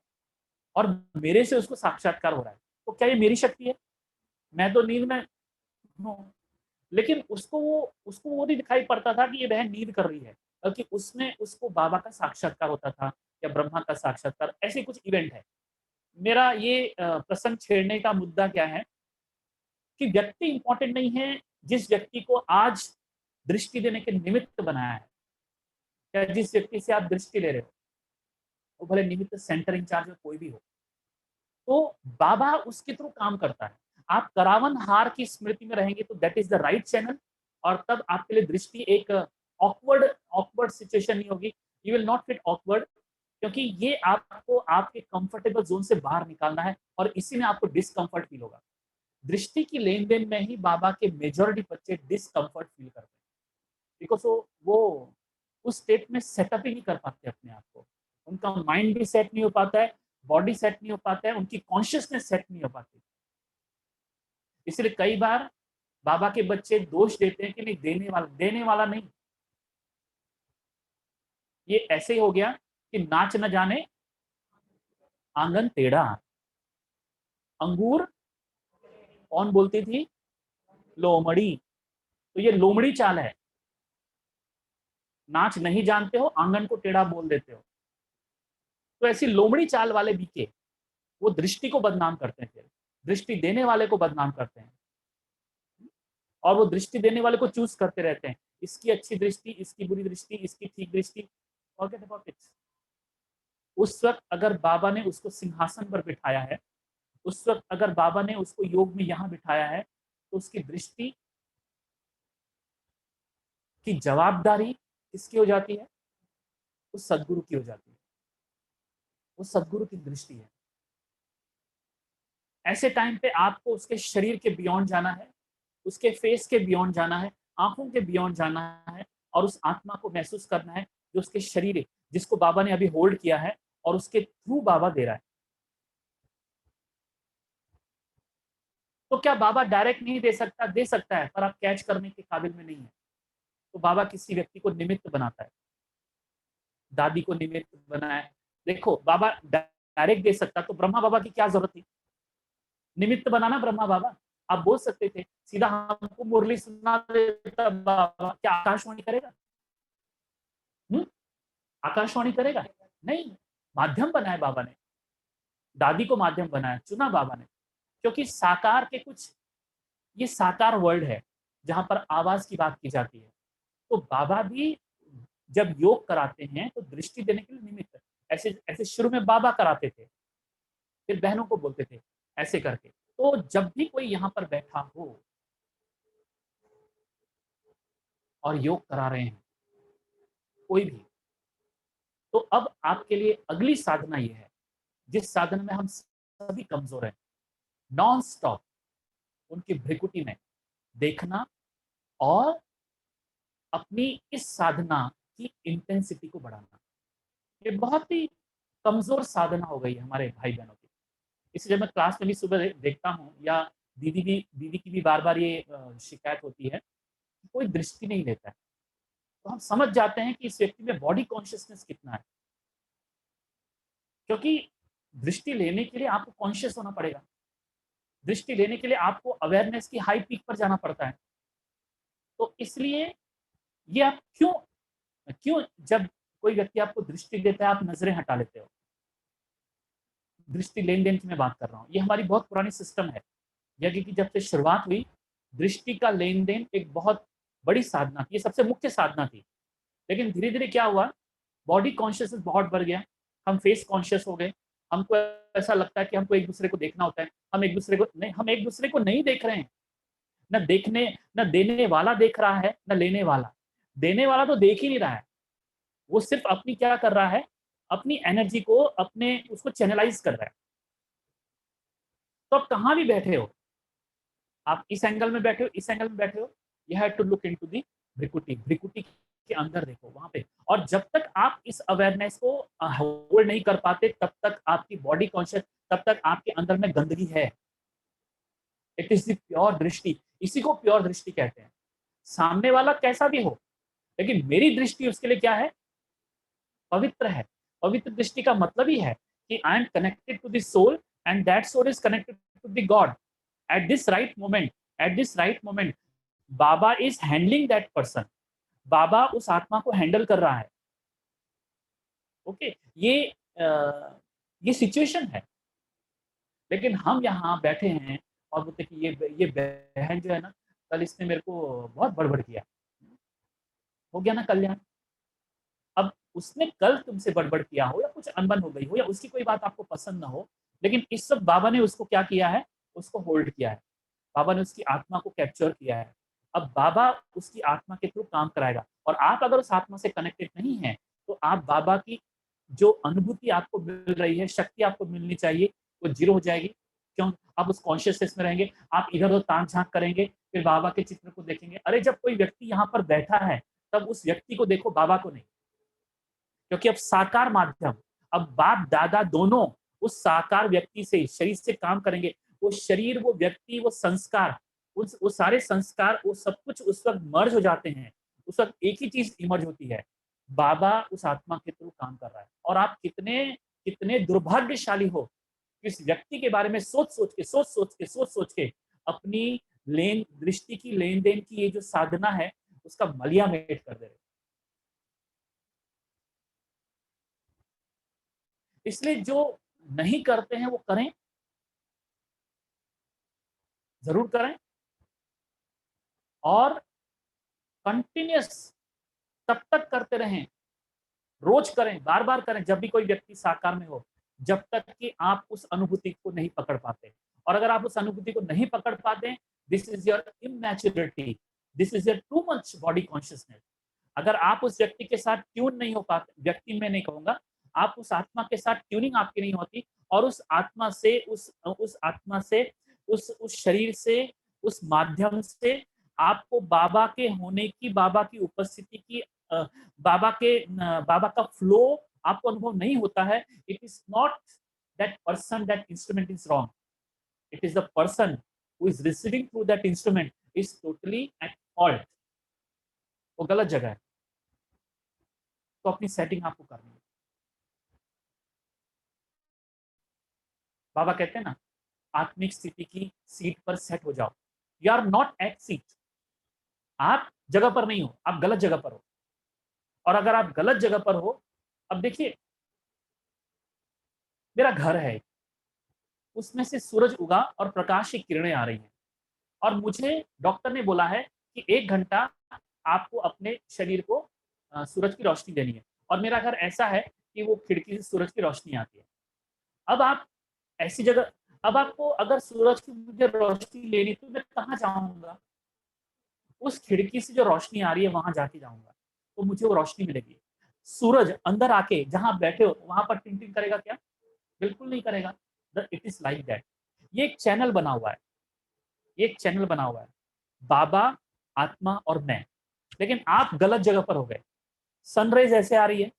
और मेरे से उसको साक्षात्कार हो रहा है, तो क्या ये मेरी शक्ति है? मैं तो नींद में हूँ, लेकिन उसको वो नहीं दिखाई पड़ता था कि ये बहन नींद कर रही है, बल्कि उसमें उसको बाबा का साक्षात्कार होता था या ब्रह्मा का साक्षात्कार, ऐसे कुछ इवेंट है। मेरा ये प्रसंग छेड़ने का मुद्दा क्या है कि व्यक्ति इंपॉर्टेंट नहीं है, जिस व्यक्ति को आज दृष्टि देने के निमित्त बनाया है, या जिस व्यक्ति से आप दृष्टि ले रहे हो, वो भले निमित्त सेंटर इंचार्ज में कोई भी हो, तो बाबा उसके थ्रू काम करता है। आप करावन हार की स्मृति में रहेंगे तो that is the right channel, और तब आपके लिए दृष्टि एक ऑकवर्ड ऑकवर्ड सिचुएशन नहीं होगी, you will not feel awkward, क्योंकि ये आपको आपके कंफर्टेबल जोन से बाहर निकालना है, और इसी में आपको डिस्कम्फर्ट फील होगा। दृष्टि की लेन देन में ही बाबा के मेजोरिटी बच्चे डिस्कम्फर्ट फील करते हैं, बिकॉज वो उस स्टेट में सेटअप ही नहीं कर पाते अपने आप को, उनका माइंड भी सेट नहीं हो पाता है, बॉडी सेट नहीं हो पाता है, उनकी कॉन्शियसनेस सेट नहीं हो पाती। इसलिए कई बार बाबा के बच्चे दोष देते हैं कि नहीं, देने वाला नहीं। ये ऐसे ही हो गया कि नाच न जाने आंगन टेढ़ा। अंगूर कौन बोलती थी? लोमड़ी। तो ये लोमड़ी चाल है, नाच नहीं जानते हो, आंगन को टेढ़ा बोल देते हो। तो ऐसी लोमड़ी चाल वाले बीके, वो दृष्टि को बदनाम करते हैं, फिर दृष्टि देने वाले को बदनाम करते हैं, और वो दृष्टि देने वाले को चूज करते रहते हैं, इसकी अच्छी दृष्टि, इसकी बुरी दृष्टि, इसकी ठीक दृष्टि। Forget about it. उस वक्त अगर बाबा ने उसको सिंहासन पर बिठाया है, उस वक्त अगर बाबा ने उसको योग में यहां बिठाया है, तो उसकी दृष्टि की जवाबदारी किसकी हो जाती है? उस सदगुरु की हो जाती है। वो सदगुरु की दृष्टि है। ऐसे टाइम पे आपको उसके शरीर के बियॉन्ड जाना है, उसके फेस के बियॉन्ड जाना है, आंखों के बियॉन्ड जाना है, और उस आत्मा को महसूस करना है जो उसके शरीर है, जिसको बाबा ने अभी होल्ड किया है और उसके थ्रू बाबा दे रहा है। तो क्या बाबा डायरेक्ट नहीं दे सकता? दे सकता है, पर आप कैच करने के काबिल में नहीं है। तो बाबा किसी व्यक्ति को निमित्त बनाता है। दादी को निमित्त बनाया। देखो, बाबा डायरेक्ट दे सकता तो ब्रह्मा बाबा की क्या जरूरत थी? निमित्त बनाना ब्रह्मा बाबा। आप बोल सकते थे सीधा हमको मुरली सुना देता बाबा, क्या आकाशवाणी करेगा? हम्म? आकाशवाणी करेगा? नहीं। माध्यम बनाया बाबा ने, दादी को माध्यम बनाया, चुना बाबा ने, क्योंकि साकार के कुछ, ये साकार वर्ल्ड है जहां पर आवाज की बात की जाती है। तो बाबा भी जब योग कराते हैं तो दृष्टि देने के लिए निमित्त, ऐसे ऐसे शुरू में बाबा कराते थे, फिर बहनों को बोलते थे, ऐसे करके। तो जब भी कोई यहाँ पर बैठा हो और योग करा रहे हैं कोई भी, तो अब आपके लिए अगली साधना ये है, जिस साधना में हम सभी कमजोर हैं, नॉन स्टॉप उनकी भ्रिकुटी में देखना, और अपनी इस साधना की इंटेंसिटी को बढ़ाना। ये बहुत ही कमजोर साधना हो गई है हमारे भाई बहनों की। इसलिए जब मैं क्लास में भी सुबह देखता हूँ, या दीदी की भी बार बार ये शिकायत होती है कि कोई दृष्टि नहीं लेता है, तो हम समझ जाते हैं कि इस व्यक्ति में बॉडी कॉन्शियसनेस कितना है। क्योंकि दृष्टि लेने के लिए आपको कॉन्शियस होना पड़ेगा, दृष्टि लेने के लिए आपको अवेयरनेस की हाई पीक पर जाना पड़ता है। तो इसलिए ये आप क्यों क्यों जब कोई व्यक्ति आपको दृष्टि देता है आप नजरें हटा लेते हो? दृष्टि लेन देन की मैं बात कर रहा हूँ, ये हमारी बहुत पुरानी सिस्टम है। यज्ञ की जब से शुरुआत हुई, दृष्टि का लेन देन एक बहुत बड़ी साधना थी, ये सबसे मुख्य साधना थी। लेकिन धीरे धीरे क्या हुआ, बॉडी कॉन्शियसनेस बहुत बढ़ गया, हम फेस कॉन्शियस हो गए। हमको ऐसा लगता है कि हमको एक दूसरे को देखना होता है, हम एक दूसरे को नहीं देख रहे हैं। न देने वाला देख रहा है, न लेने वाला। देने वाला तो देख ही नहीं रहा है, वो सिर्फ अपनी क्या कर रहा है, अपनी एनर्जी को अपने उसको चैनलाइज कर रहा है। तो आप कहाँ भी बैठे हो, आप इस एंगल में बैठे हो, इस एंगल में बैठे हो, you have to look into the bhrikuti. भ्रिकुटी के अंदर देखो, वहां पे। और जब तक आप इस अवेयरनेस को होल्ड नहीं कर पाते, तब तक आपकी बॉडी कॉन्शियस, तब तक आपके अंदर में गंदगी है। इट इज द प्योर दृष्टि, इसी को प्योर दृष्टि कहते हैं। सामने वाला कैसा भी हो, लेकिन मेरी दृष्टि उसके लिए क्या है? पवित्र है। पवित्र दृष्टि का मतलब ही है कि I am connected to the soul, and that soul is connected to the God at this right moment. At this right moment Baba is handling that person, Baba उस आत्मा को हैंडल कर रहा है। ओके, ये सिचुएशन है। लेकिन हम यहाँ बैठे हैं और बोलते कि ये बहन जो है ना, कल इसने मेरे को बहुत बड़बड़ किया, हो गया ना कल्याण। अब उसने कल तुमसे बड़बड़ किया हो, या कुछ अनबन हो गई हो, या उसकी कोई बात आपको पसंद ना हो, लेकिन इस वक्त बाबा ने उसको क्या किया है? उसको होल्ड किया है। बाबा ने उसकी आत्मा को कैप्चर किया है। अब बाबा उसकी आत्मा के थ्रू काम कराएगा, और आप अगर उस आत्मा से कनेक्टेड नहीं है, तो आप बाबा की जो अनुभूति आपको मिल रही है, शक्ति आपको मिलनी चाहिए, वो जीरो हो जाएगी। क्यों? आप उस कॉन्शियसनेस में रहेंगे, आप इधर उधर ताक झांक करेंगे, फिर बाबा के चित्र को देखेंगे। अरे जब कोई व्यक्ति यहाँ पर बैठा है, तब उस व्यक्ति को देखो, बाबा को नहीं। क्योंकि अब साकार माध्यम, अब बाप दादा दोनों उस साकार व्यक्ति से, शरीर से काम करेंगे। वो शरीर, वो व्यक्ति, वो संस्कार, वो सारे संस्कार, वो सब कुछ उस वक्त मर्ज हो जाते हैं। उस वक्त एक ही चीज इमर्ज होती है, बाबा उस आत्मा के थ्रू काम कर रहा है। और आप कितने कितने दुर्भाग्यशाली हो, इस व्यक्ति के बारे में सोच सोच के अपनी लेन दृष्टि की, लेन देन की ये जो साधना है उसका मलिया मेट कर दे रहे। इसलिए जो नहीं करते हैं वो करें, जरूर करें, और कंटिन्यूस तब तक करते रहें, रोज करें, बार बार करें, जब भी कोई व्यक्ति साकार में हो, जब तक कि आप उस अनुभूति को नहीं पकड़ पाते। और अगर आप उस अनुभूति को नहीं पकड़ पाते, this is your immaturity, this is your too much body consciousness. अगर आप उस व्यक्ति के साथ ट्यून नहीं हो पाते, व्यक्ति में नहीं कहूंगा, आप उस आत्मा के साथ ट्यूनिंग आपकी नहीं होती, और उस आत्मा से उस आत्मा से उस शरीर से, उस माध्यम से आपको बाबा के होने की, बाबा की उपस्थिति की, बाबा का फ्लो आपको अनुभव नहीं होता है। It is not that person, that instrument is wrong, it is the person who is receiving through that instrument is totally at fault, वो गलत जगह है। तो अपनी सेटिंग आपको करनी है। बाबा कहते हैं ना, आत्मिक स्थिति की सीट पर सेट हो जाओ। You are not at seat, आप जगह पर नहीं हो, आप गलत जगह पर हो। और अगर आप गलत जगह पर हो, अब देखिए, मेरा घर है, उसमें से सूरज उगा और प्रकाश की किरणें आ रही हैं, और मुझे डॉक्टर ने बोला है कि 1 घंटा आपको अपने शरीर को सूरज की रोशनी देनी है। और मेरा घर ऐसा है कि वो खिड़की से सूरज की रोशनी आती है। अब आप ऐसी जगह, अब आपको अगर सूरज की मुझे रोशनी लेनी, तो मैं कहाँ जाऊंगा? उस खिड़की से जो रोशनी आ रही है वहां जाके जाऊंगा, तो मुझे वो रोशनी मिलेगी। सूरज अंदर आके जहां आप बैठे हो वहां पर टिंटिंग करेगा क्या? बिल्कुल नहीं करेगा। It is like that. ये एक चैनल बना हुआ है, ये एक चैनल बना हुआ है, बाबा, आत्मा और मैं। लेकिन आप गलत जगह पर हो गए। सनराइज ऐसे आ रही है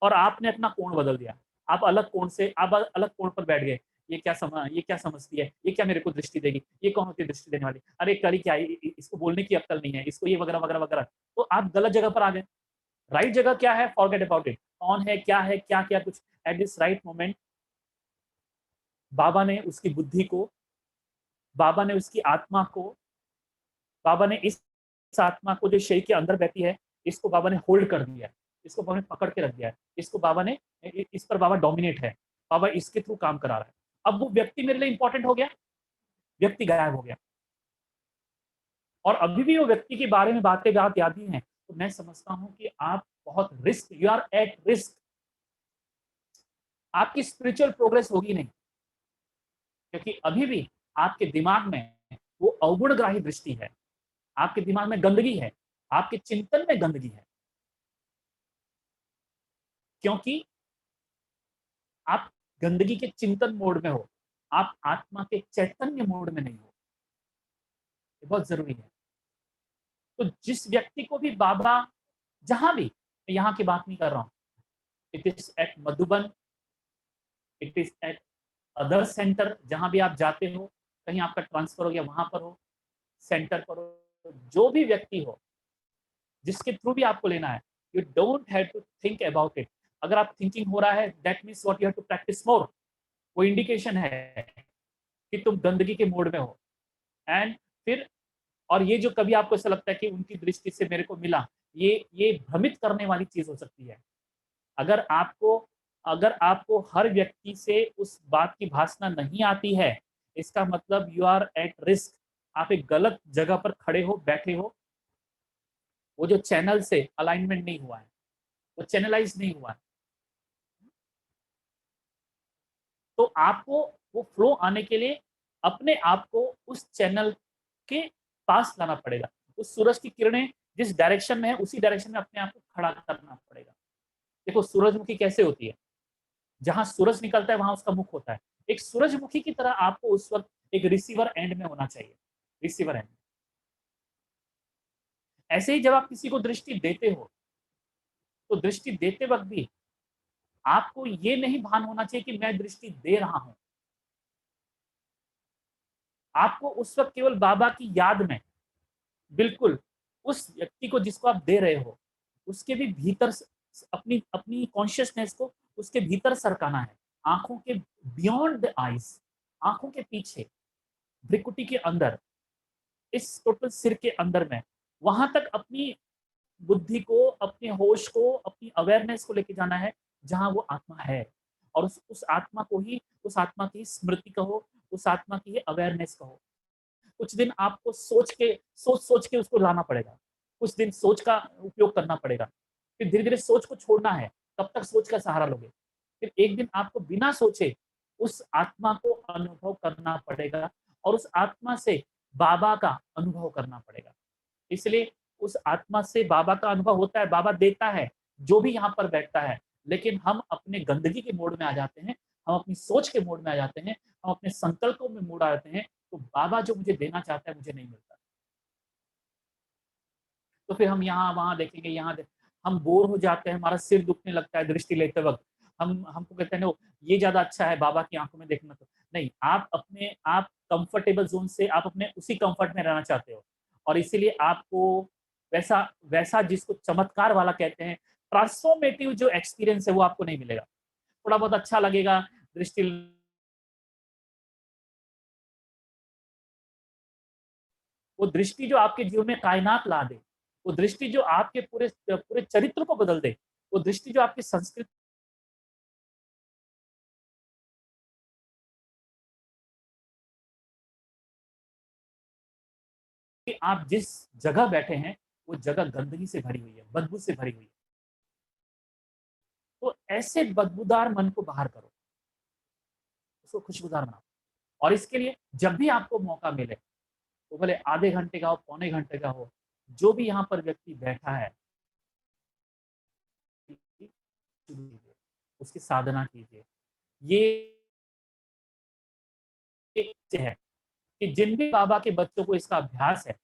और आपने अपना कोण बदल दिया, आप अलग कोण से, आप अलग कोण पर बैठ गए। ये क्या समझती है, ये क्या मेरे को दृष्टि देगी, ये कौन होती है दृष्टि देने वाली, अरे करी क्या, इसको बोलने की अक्ल नहीं है, इसको ये वगैरह वगैरह वगैरह। तो आप गलत जगह पर आ गए। राइट जगह क्या है, फॉरगेट अबाउट इट। कौन है क्या क्या कुछ। एट दिस राइट मोमेंट बाबा ने उसकी बुद्धि को, बाबा ने उसकी आत्मा को, बाबा ने इस आत्मा को जो शरीर के अंदर बहती है, इसको बाबा ने होल्ड कर दिया है, इसको बाबा ने पकड़ के रख दिया है, इसको बाबा ने, इस पर बाबा डोमिनेट है, बाबा इसके थ्रू काम करा रहा है। अब वो व्यक्ति मेरे लिए इंपॉर्टेंट हो गया, व्यक्ति गायब हो गया, और अभी भी वो व्यक्ति के बारे में बातें बात याद ही हैं। तो मैं समझता हूँ कि आप बहुत risk, you are at risk, आपकी स्पिरिचुअल प्रोग्रेस होगी नहीं, क्योंकि अभी भी आपके दिमाग में वो अवगुणग्राही दृष्टि है, आपके दिमाग में गंदगी है, आपके चिंतन में गंदगी है, क्योंकि आप गंदगी के चिंतन मोड में हो, आप आत्मा के चैतन्य मोड में नहीं हो। ये बहुत जरूरी है। तो जिस व्यक्ति को भी बाबा, जहां भी, मैं यहाँ की बात नहीं कर रहा हूँ, it is at Madhuban, it is at other centre, जहां भी आप जाते हो, कहीं आपका ट्रांसफर हो गया वहां पर हो, सेंटर पर हो, जो भी व्यक्ति हो, जिसके थ्रू भी आपको लेना है, you don't have to think about it. अगर आप थिंकिंग हो रहा है, that means what you have to practise more. वो इंडिकेशन है कि तुम गंदगी के मोड में हो। एंड फिर, और ये जो कभी आपको ऐसा लगता है कि उनकी दृष्टि से मेरे को मिला, ये भ्रमित करने वाली चीज हो सकती है। अगर आपको अगर आपको हर व्यक्ति से उस बात की भासना नहीं आती है, इसका मतलब यू आर एट रिस्क, आप एक गलत जगह पर खड़े हो, बैठे हो। वो जो चैनल से अलाइनमेंट नहीं हुआ है, वो चैनलाइज नहीं हुआ है, तो आपको वो फ्लो आने के लिए अपने आप को उस चैनल के पास लाना पड़ेगा। उस सूरज की किरणें जिस डायरेक्शन में है, उसी डायरेक्शन में अपने आप को खड़ा करना पड़ेगा। देखो सूरजमुखी कैसे होती है, जहां सूरज निकलता है वहां उसका मुख होता है। एक सूरजमुखी की तरह आपको उस वक्त एक रिसीवर एंड में होना चाहिए, रिसीवर एंड। ऐसे ही जब आप किसी को दृष्टि देते हो, तो दृष्टि देते वक्त भी आपको ये नहीं भान होना चाहिए कि मैं दृष्टि दे रहा हूं। आपको उस वक्त केवल बाबा की याद में बिल्कुल उस व्यक्ति को जिसको आप दे रहे हो, उसके भी भीतर अपनी अपनी कॉन्शियसनेस को उसके भीतर सरकाना है, आंखों के बियॉन्ड द आईज, आंखों के पीछे, भ्रिकुटी के अंदर, इस टोटल सिर के अंदर में, वहां तक अपनी बुद्धि को, अपने होश को, अपनी अवेयरनेस को लेके जाना है जहां वो आत्मा है। और उस आत्मा को ही, उस आत्मा की स्मृति कहो, उस आत्मा की अवेयरनेस कहो। कुछ दिन आपको सोच के उसको लाना पड़ेगा, कुछ दिन सोच का उपयोग करना पड़ेगा, फिर धीरे धीरे सोच को छोड़ना है। तब तक सोच का सहारा लोगे, फिर एक दिन आपको बिना सोचे उस आत्मा को अनुभव करना पड़ेगा और उस आत्मा से बाबा का अनुभव करना पड़ेगा। इसलिए उस आत्मा से बाबा का अनुभव होता है, बाबा देता है जो भी यहाँ पर बैठता है, लेकिन हम अपने गंदगी के मोड में आ जाते हैं, हम अपनी सोच के मोड में आ जाते हैं, हम अपने संकल्पों में मोड़ आ जाते हैं, तो बाबा जो मुझे देना चाहता है मुझे नहीं मिलता। तो फिर हम यहाँ वहां देखेंगे, हम बोर हो जाते हैं, हमारा सिर दुखने लगता है दृष्टि लेते वक्त, हम हमको कहते हैं नो ये ज्यादा अच्छा है बाबा की आंखों में देखना। तो नहीं, आप कंफर्टेबल जोन से आप अपने उसी कंफर्ट में रहना चाहते हो, और इसीलिए आपको वैसा वैसा जिसको चमत्कार वाला कहते हैं, ट्रांसफॉर्मेटिव जो एक्सपीरियंस है वो आपको नहीं मिलेगा। थोड़ा बहुत अच्छा लगेगा, दृष्टि, वो दृष्टि जो आपके जीवन में कायनात ला दे, वो दृष्टि जो आपके पूरे पूरे चरित्र को बदल दे, वो दृष्टि जो आपकी संस्कृति, आप जिस जगह बैठे हैं वो जगह गंदगी से भरी हुई है, बदबू से भरी हुई है। तो ऐसे बदबूदार मन को बाहर करो, उसको खुशबूदार बनाओ। और इसके लिए जब भी आपको मौका मिले, वो भले आधे घंटे का हो, पौने घंटे का हो, जो भी यहाँ पर व्यक्ति बैठा है उसकी साधना कीजिए। ये है कि जिन भी बाबा के बच्चों को इसका अभ्यास है,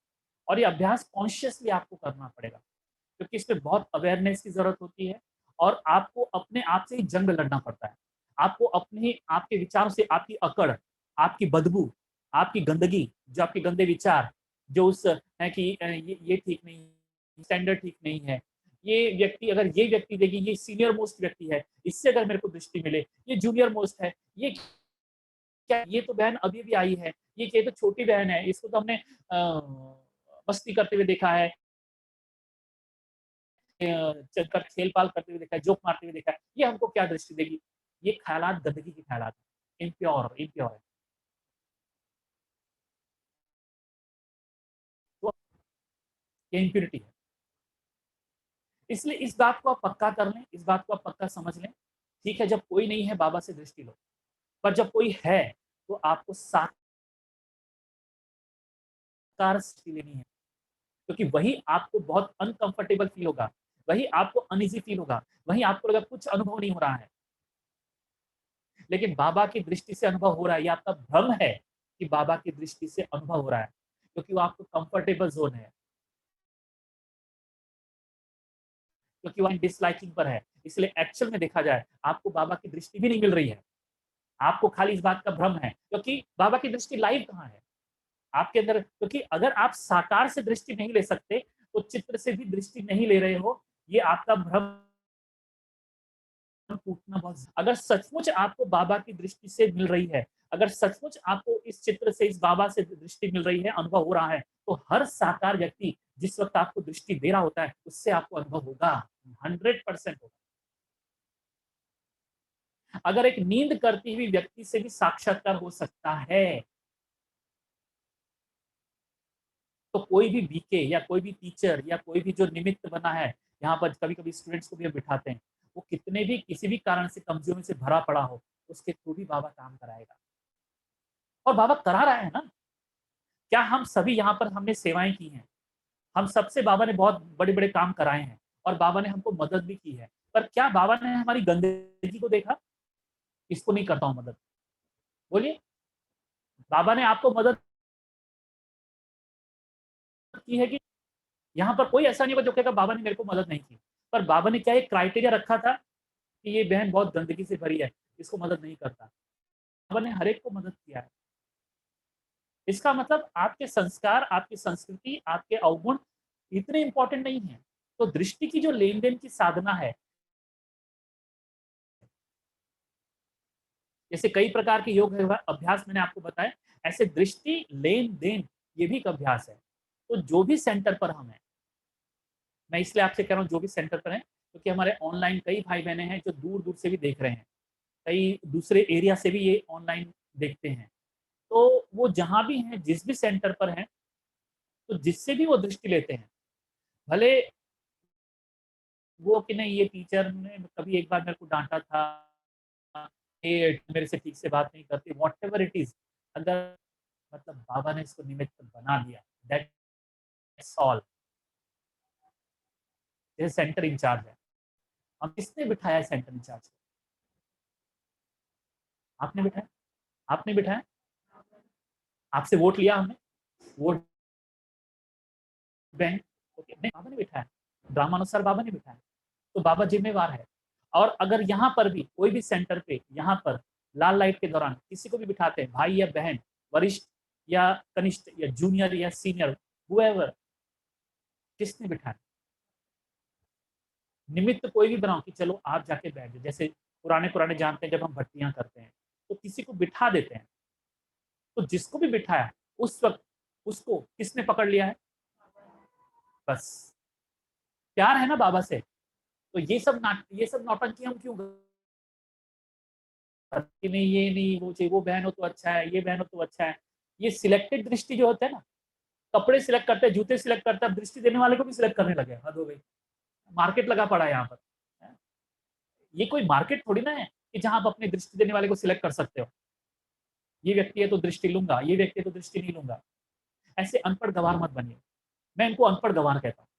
और ये अभ्यास कॉन्शियसली आपको करना पड़ेगा, क्योंकि इसमें बहुत अवेयरनेस की जरूरत होती है, और आपको अपने आप से ही जंग लड़ना पड़ता है। आपको अपने आपके विचारों से, आपकी अकड़, आपकी बदबू, आपकी गंदगी, जो आपके गंदे विचार, जो उस है कि ये ठीक नहीं, स्टैंडर्ड ठीक नहीं है, ये व्यक्ति देखिए ये सीनियर मोस्ट व्यक्ति है, इससे अगर मेरे को दृष्टि मिले, ये जूनियर मोस्ट है, ये क्या, ये तो बहन अभी भी आई है, ये तो छोटी बहन है, इसको तो हमने मस्ती करते हुए देखा है, चलकर खेल पाल करते हुए देखा है, जोक मारते हुए देखा है, ये हमको क्या दृष्टि देगी। ये ख्यालात गंदगी के ख्यालात है, इम्प्योर इम्प्योर है। तो ये इम्प्योरिटी है। इसलिए इस बात को आप पक्का कर लें, इस बात को आप पक्का समझ लें। ठीक है, जब कोई नहीं है बाबा से दृष्टि लो, पर जब कोई है तो आपको साकार दृष्टि लेनी है, क्योंकि वही आपको बहुत अनकंफर्टेबल फील होगा, वही आपको अनइजी फील होगा, वही आपको लगा कुछ अनुभव नहीं हो रहा है। लेकिन बाबा की दृष्टि से अनुभव हो रहा है, ये आपका भ्रम है कि बाबा की दृष्टि से अनुभव हो रहा है, क्योंकि वो आपको कंफर्टेबल जोन है, क्योंकि वो डिसलाइकिंग पर है। इसलिए एक्चुअल में देखा जाए आपको बाबा की दृष्टि भी नहीं मिल रही है, आपको खाली इस बात का भ्रम है, क्योंकि बाबा की दृष्टि लाइव कहाँ है आपके अंदर। क्योंकि अगर आप साकार से दृष्टि नहीं ले सकते, तो चित्र से भी दृष्टि नहीं ले रहे हो, ये आपका भ्रम टूटना बहुत। अगर सचमुच आपको बाबा की दृष्टि से मिल रही है, अगर सचमुच आपको इस चित्र से, इस बाबा से दृष्टि मिल रही है, अनुभव हो रहा है, तो हर साकार व्यक्ति जिस वक्त आपको दृष्टि दे रहा होता है उससे आपको अनुभव होगा, 100% होगा। अगर एक नींद करती हुई व्यक्ति से भी साक्षात्कार हो सकता है, तो कोई भी बीके या कोई भी टीचर या कोई भी जो निमित्त बना है, यहाँ पर कभी कभी स्टूडेंट्स को भी हम बिठाते हैं, वो कितने भी किसी भी कारण से कमजोरी से भरा पड़ा हो, उसके थ्रू भी बाबा काम कराएगा। और बाबा करा रहा है ना। क्या हम सभी यहाँ पर हमने सेवाएं की हैं, हम सबसे बाबा ने बहुत बड़े बड़े काम कराए हैं, और बाबा ने हमको मदद भी की है, पर क्या बाबा ने हमारी गंदगी को देखा? इसको नहीं करता हूँ मदद, बोलिए। बाबा ने आपको मदद की है कि? यहाँ पर कोई ऐसा नहीं होगा जो कहेगा बाबा ने मेरे को मदद नहीं की। पर बाबा ने क्या एक क्राइटेरिया रखा था कि ये बहन बहुत गंदगी से भरी है, इसको मदद नहीं करता। बाबा ने हर एक को मदद किया है। इसका मतलब आपके संस्कार, आपकी संस्कृति, आपके अवगुण इतने इंपॉर्टेंट नहीं है। तो दृष्टि की जो लेन देन की साधना है, जैसे कई प्रकार के योग अभ्यास मैंने आपको बताया, ऐसे दृष्टि लेन देन ये भी एक अभ्यास है। तो जो भी सेंटर पर हम हैं, मैं इसलिए आपसे कह रहा हूँ जो भी सेंटर पर हैं, क्योंकि हमारे ऑनलाइन कई भाई बहने हैं जो दूर दूर से भी देख रहे हैं, कई दूसरे एरिया से भी ये ऑनलाइन देखते हैं। तो वो जहाँ भी हैं, जिस भी सेंटर पर हैं, तो जिससे भी वो दृष्टि लेते हैं, भले वो कि नहीं ये टीचर ने कभी एक बार मेरे को डांटा था, ये मेरे से ठीक से बात नहीं करती, व्हाटएवर इट इज, अगर मतलब बाबा ने इसको निमित्त बना दिया, दैट्स ऑल। ये सेंटर इंचार्ज है। हम किसने बिठाया है सेंटर इंचार्ज को? आपने बिठाया? आपने बिठाया? आपसे वोट लिया हमने? Vote bank? ओके, नहीं, बाबा ने बिठाया, ड्रामानुसार बाबा ने बिठाया, तो बाबा जिम्मेवार है। और अगर यहाँ पर भी कोई भी सेंटर पे यहाँ पर लाल लाइट के दौरान किसी को भी बिठाते हैं, भाई या बहन, वरिष्ठ या कनिष्ठ या जूनियर या सीनियर, हुएवर, किसने बिठाया? निमित्त कोई भी बनाओ कि चलो आप जाके बैठ जाओ। जैसे पुराने पुराने जानते हैं, जब हम भट्टियां करते हैं तो किसी को बिठा देते हैं, तो जिसको भी बिठाया उस वक्त उसको किसने पकड़ लिया है? बस प्यार है ना बाबा से। तो ये सब नौटंकी हम क्यों कि नहीं ये नहीं वो चाहिए, वो बहन हो तो अच्छा है, ये बहन हो तो अच्छा है। ये सिलेक्टेड दृष्टि जो होता है ना, कपड़े सिलेक्ट करते हैं, जूते सिलेक्ट करते हैं, अब दृष्टि देने वाले को भी सिलेक्ट करने लगे, हद हो गई। मार्केट लगा पड़ा है यहाँ पर। ये कोई मार्केट थोड़ी ना है कि जहां आप अपने दृष्टि देने वाले को सिलेक्ट कर सकते हो। ये व्यक्ति है तो दृष्टि लूंगा, ये व्यक्ति है तो दृष्टि नहीं लूंगा। ऐसे अनपढ़ गवार मत बनिए। मैं इनको अनपढ़ गवार कहता हूँ।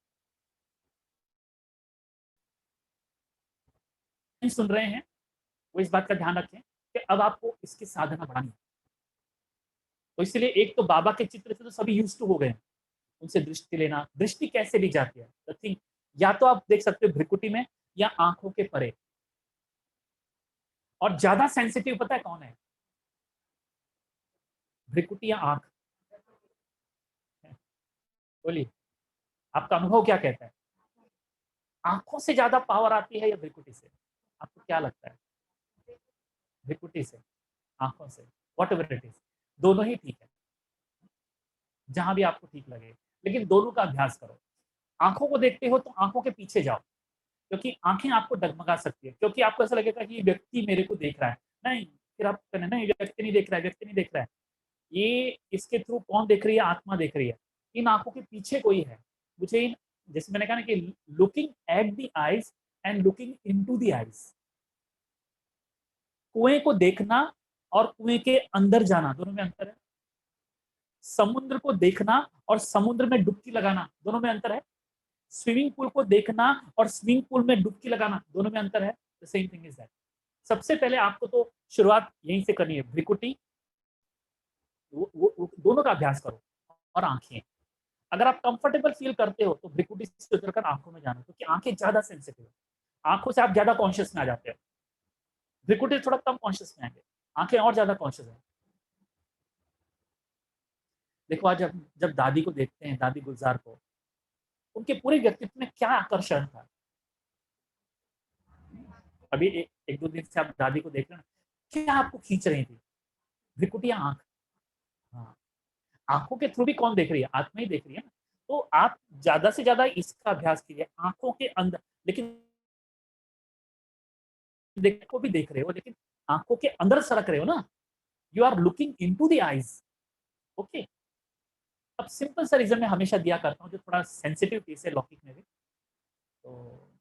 सुन रहे हैं वो इस बात का ध्यान रखें कि अब आपको इसकी साधना बढ़ानी है। तो इसलिए एक तो बाबा के चित्र से तो सभी यूज टू हो गए हैं, उनसे दृष्टि लेना। दृष्टि कैसे ली जाती है? द थिंग, या तो आप देख सकते हो भ्रिकुटी में या आंखों के परे। और ज्यादा सेंसिटिव पता है कौन है? भ्रिकुटी या आंख? बोलिए, आपका अनुभव क्या कहता है? आंखों से ज्यादा पावर आती है या भ्रिकुटी से? आपको क्या लगता है? भ्रिकुटी से, आंखों से, वॉट एवर इट इज, दोनों ही ठीक है, जहां भी आपको ठीक लगे, लेकिन दोनों का अभ्यास करो। आंखों को देखते हो तो आंखों के पीछे जाओ, क्योंकि आंखें आपको डगमगा सकती है, क्योंकि आपको ऐसा लगेगा कि ये व्यक्ति मेरे को देख रहा है। नहीं, फिर आप कहना नहीं, व्यक्ति नहीं देख रहा है, व्यक्ति नहीं देख रहा है, ये इसके थ्रू कौन देख रही है? आत्मा देख रही है। इन आंखों के पीछे कोई है। मुझे इन, जैसे मैंने कहा ना कि looking at the eyes and looking into the eyes, कुएं को देखना और कुएं के अंदर जाना, दोनों में अंतर है। समुद्र को देखना और समुद्र में डुबकी लगाना, दोनों में अंतर है। स्विमिंग पूल को देखना और स्विमिंग पूल में डुबकी लगाना, दोनों में अंतर है। The same thing is that. सबसे पहले आपको तो शुरुआत यहीं से करनी है, भ्रिकुटी, वो दोनों का अभ्यास करो। और आंखें, अगर आप कंफर्टेबल फील करते हो तो भ्रिकुटी से उतरकर आंखों में जाना, क्योंकि आंखें ज्यादा सेंसिटिव है। आंखों से आप ज्यादा कॉन्शियस में आ जाते हो, भ्रिकुटी थोड़ा कम कॉन्शियस में आएंगे, आंखें और ज्यादा कॉन्शियस है। देखो आज जब जब दादी को देखते हैं, दादी गुलजार को, उनके पूरे व्यक्तित्व में क्या आकर्षण था। अभी एक दो दिन से आप दादी को देख रहे हैं, क्या आपको खींच रही थी? भ्रिकुटी या आंख? हाँ, आंखों के थ्रू भी कौन देख रही है? आत्मा ही देख रही है ना। तो आप ज्यादा से ज्यादा इसका अभ्यास कीजिए, आंखों के अंदर। लेकिन देखो भी देख रहे हो, लेकिन आंखों के अंदर सरक रहे हो ना, you are looking into the eyes. Okay. अब सिंपल सा रीजन मैं हमेशा दिया करता हूँ, जो थोड़ा सेंसिटिव केस है लौकिक में भी, तो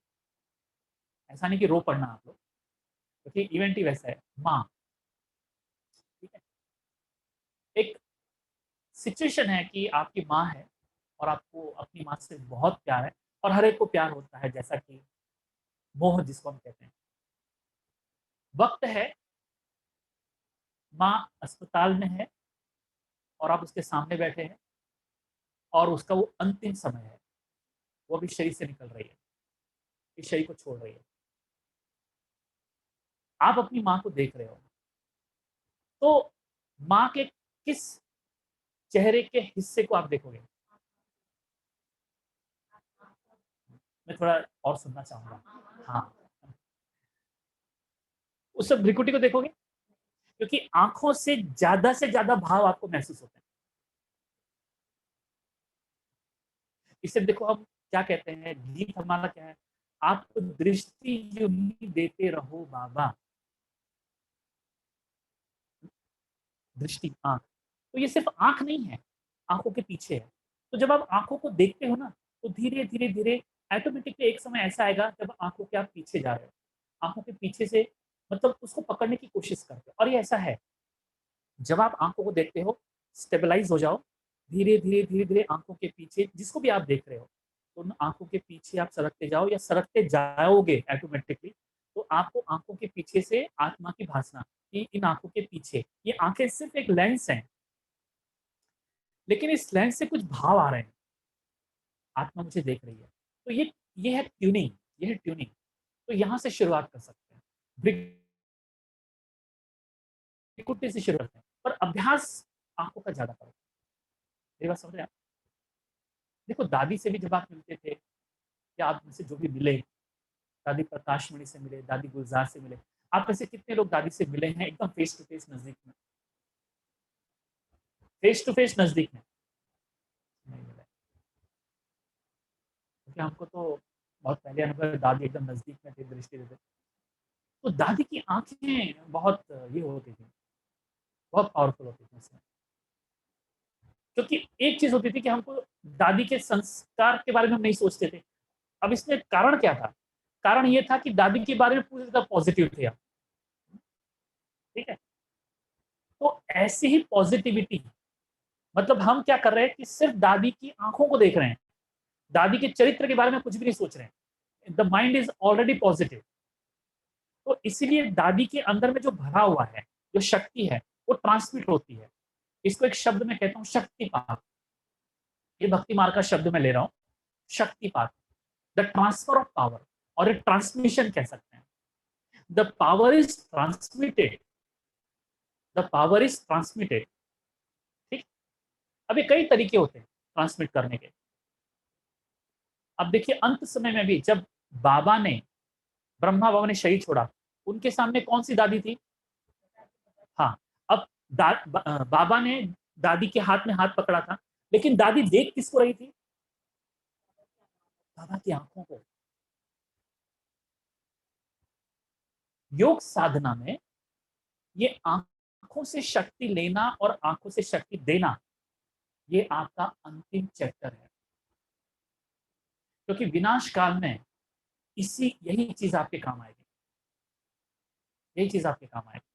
ऐसा नहीं कि रो पड़ना आप लोग, क्योंकि इवेंट ही वैसा है। माँ, ठीक है, एक सिचुएशन है कि आपकी माँ है और आपको अपनी माँ से बहुत प्यार है, और हर एक को प्यार होता है, जैसा कि मोह जिसको हम कहते हैं। वक्त है, माँ अस्पताल में है और आप उसके सामने बैठे हैं, और उसका वो अंतिम समय है, वो अभी शरीर से निकल रही है, इस शरीर को छोड़ रही है। आप अपनी माँ को देख रहे हो, तो माँ के किस चेहरे के हिस्से को आप देखोगे? मैं थोड़ा और सुनना चाहूंगा। हाँ, उस सब भ्रिकुटी को देखोगे, क्योंकि आंखों से ज्यादा भाव आपको महसूस होते हैं। इसे देखो, हम क्या कहते हैं, गीत हमारा क्या है, आपको दृष्टि यूं ही देते रहो बाबा, दृष्टि आंख। तो ये सिर्फ आंख नहीं है, आंखों के पीछे है। तो जब आप आंखों को देखते हो ना, तो धीरे धीरे धीरे ऑटोमेटिकली एक समय ऐसा आएगा जब आंखों के आप पीछे जा रहे हो, आंखों के पीछे से, मतलब उसको पकड़ने की कोशिश करते हो। और ये ऐसा है, जब आप आंखों को देखते हो, स्टेबलाइज हो जाओ, धीरे धीरे धीरे धीरे आंखों के पीछे जिसको भी आप देख रहे हो, तो उन आंखों के पीछे आप सरकते जाओ या सरकते जाओगे ऑटोमेटिकली। तो आपको आंखों के पीछे से आत्मा की भासना, कि इन आंखों के पीछे, ये आंखें सिर्फ एक लेंस है, लेकिन इस लेंस से कुछ भाव आ रहे हैं, आत्मा मुझे देख रही है। तो ये है ट्यूनिंग, ये है ट्यूनिंग। तो यहाँ से शुरुआत कर सकते हैं, भ्रिकुटी से शुरू करते हैं, पर अभ्यास आंखों का ज्यादा करो। मेरी बात समझ रहे हैं आप? देखो, दादी से भी जब आप मिलते थे, या आप में से जो भी मिले, दादी प्रकाशमणि से मिले, दादी गुलजार से मिले, आप में से कितने लोग दादी से मिले हैं एकदम फेस टू फेस नजदीक में? फेस टू फेस नजदीक में नहीं मिले, क्योंकि हमको तो बहुत पहले अनुभव है, दादी एकदम नजदीक में थे, दृष्टि देते। तो दादी की आंखें बहुत ये होती थी, बहुत पावरफुल होती थी उसमें। क्योंकि एक चीज होती थी कि हमको दादी के संस्कार के बारे में हम नहीं सोचते थे। अब इसमें कारण क्या था? कारण ये था कि दादी के बारे में पूरी तरह पॉजिटिव थे आप, ठीक है? तो ऐसी ही पॉजिटिविटी, मतलब हम क्या कर रहे हैं कि सिर्फ दादी की आंखों को देख रहे हैं, दादी के चरित्र के बारे में कुछ भी नहीं सोच रहे हैं। The mind is already positive. तो इसीलिए दादी के अंदर में जो भरा हुआ है, जो शक्ति है, वो ट्रांसमिट होती है। इसको एक शब्द में कहता हूँ, शक्तिपात। ये भक्ति मार्ग का शब्द मैं ले रहा हूँ, शक्तिपात, द ट्रांसफर ऑफ पावर, और एक ट्रांसमिशन कह सकते हैं। The power is transmitted, the power is transmitted. ठीक। अभी कई तरीके होते हैं ट्रांसमिट करने के। अब देखिए, अंत समय में भी जब बाबा ने, ब्रह्मा बाबा ने शरीर छोड़ा, उनके सामने कौन सी दादी थी? हाँ। अब बाबा ने दादी के हाथ में हाथ पकड़ा था, लेकिन दादी देख किसको रही थी? बाबा की आंखों को। योग साधना में ये आंखों से शक्ति लेना और आंखों से शक्ति देना, ये आपका अंतिम चैप्टर है। क्योंकि विनाश काल में यही चीज आपके काम आएगी, यही चीज आपके काम आएगी।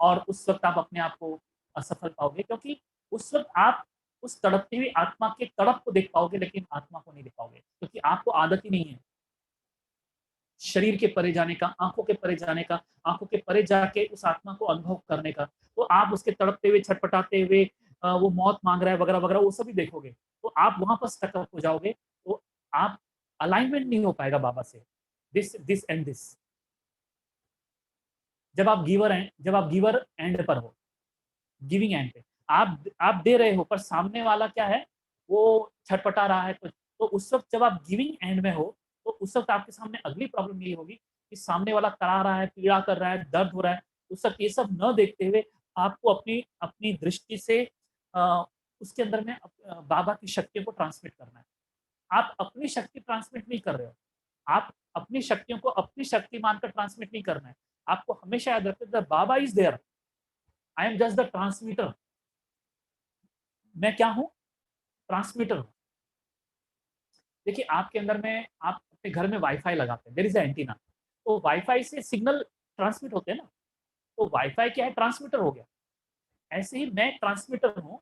और उस वक्त आप अपने आप को असफल पाओगे, क्योंकि उस वक्त आप उस तड़पती हुई आत्मा के तड़प को देख पाओगे, लेकिन आत्मा को नहीं देख पाओगे, क्योंकि आपको आदत ही नहीं है शरीर के परे जाने का, आंखों के परे जाने का, आंखों के परे जाके उस आत्मा को अनुभव करने का। तो आप उसके तड़पते हुए, छटपटाते हुए, वो मौत मांग रहा है वगैरह वगैरह, वो सभी देखोगे, तो आप वहां पर स्टकअप हो जाओगे। तो आप अलाइनमेंट नहीं हो पाएगा बाबा से, दिस दिस एंड दिस। जब आप गिवर एंड पर हो, गिविंग एंड पे, आप दे रहे हो, पर सामने वाला क्या है, वो छटपटा रहा है। तो उस वक्त जब आप गिविंग एंड में हो, तो उस वक्त आपके सामने अगली प्रॉब्लम यही होगी कि सामने वाला करा रहा है, पीड़ा कर रहा है, दर्द हो रहा है। उस वक्त ये सब न देखते हुए आपको अपनी अपनी दृष्टि से अ, उसके अंदर में बाबा की शक्तियों को ट्रांसमिट करना है। आप अपनी शक्ति ट्रांसमिट नहीं कर रहे हो, आप अपनी शक्तियों को अपनी शक्ति मानकर ट्रांसमिट नहीं करना है। आपको हमेशा याद रखना, Baba is there, I am just the transmitter. मैं क्या हूँ? ट्रांसमीटर हूँ। देखिए, आपके अंदर में, आप अपने घर में वाईफाई लगाते हैं, देयर इज एंटीना, तो वाईफाई से सिग्नल ट्रांसमिट होते हैं ना। तो वाईफाई क्या है? ट्रांसमीटर हो गया। ऐसे ही मैं ट्रांसमीटर हूँ,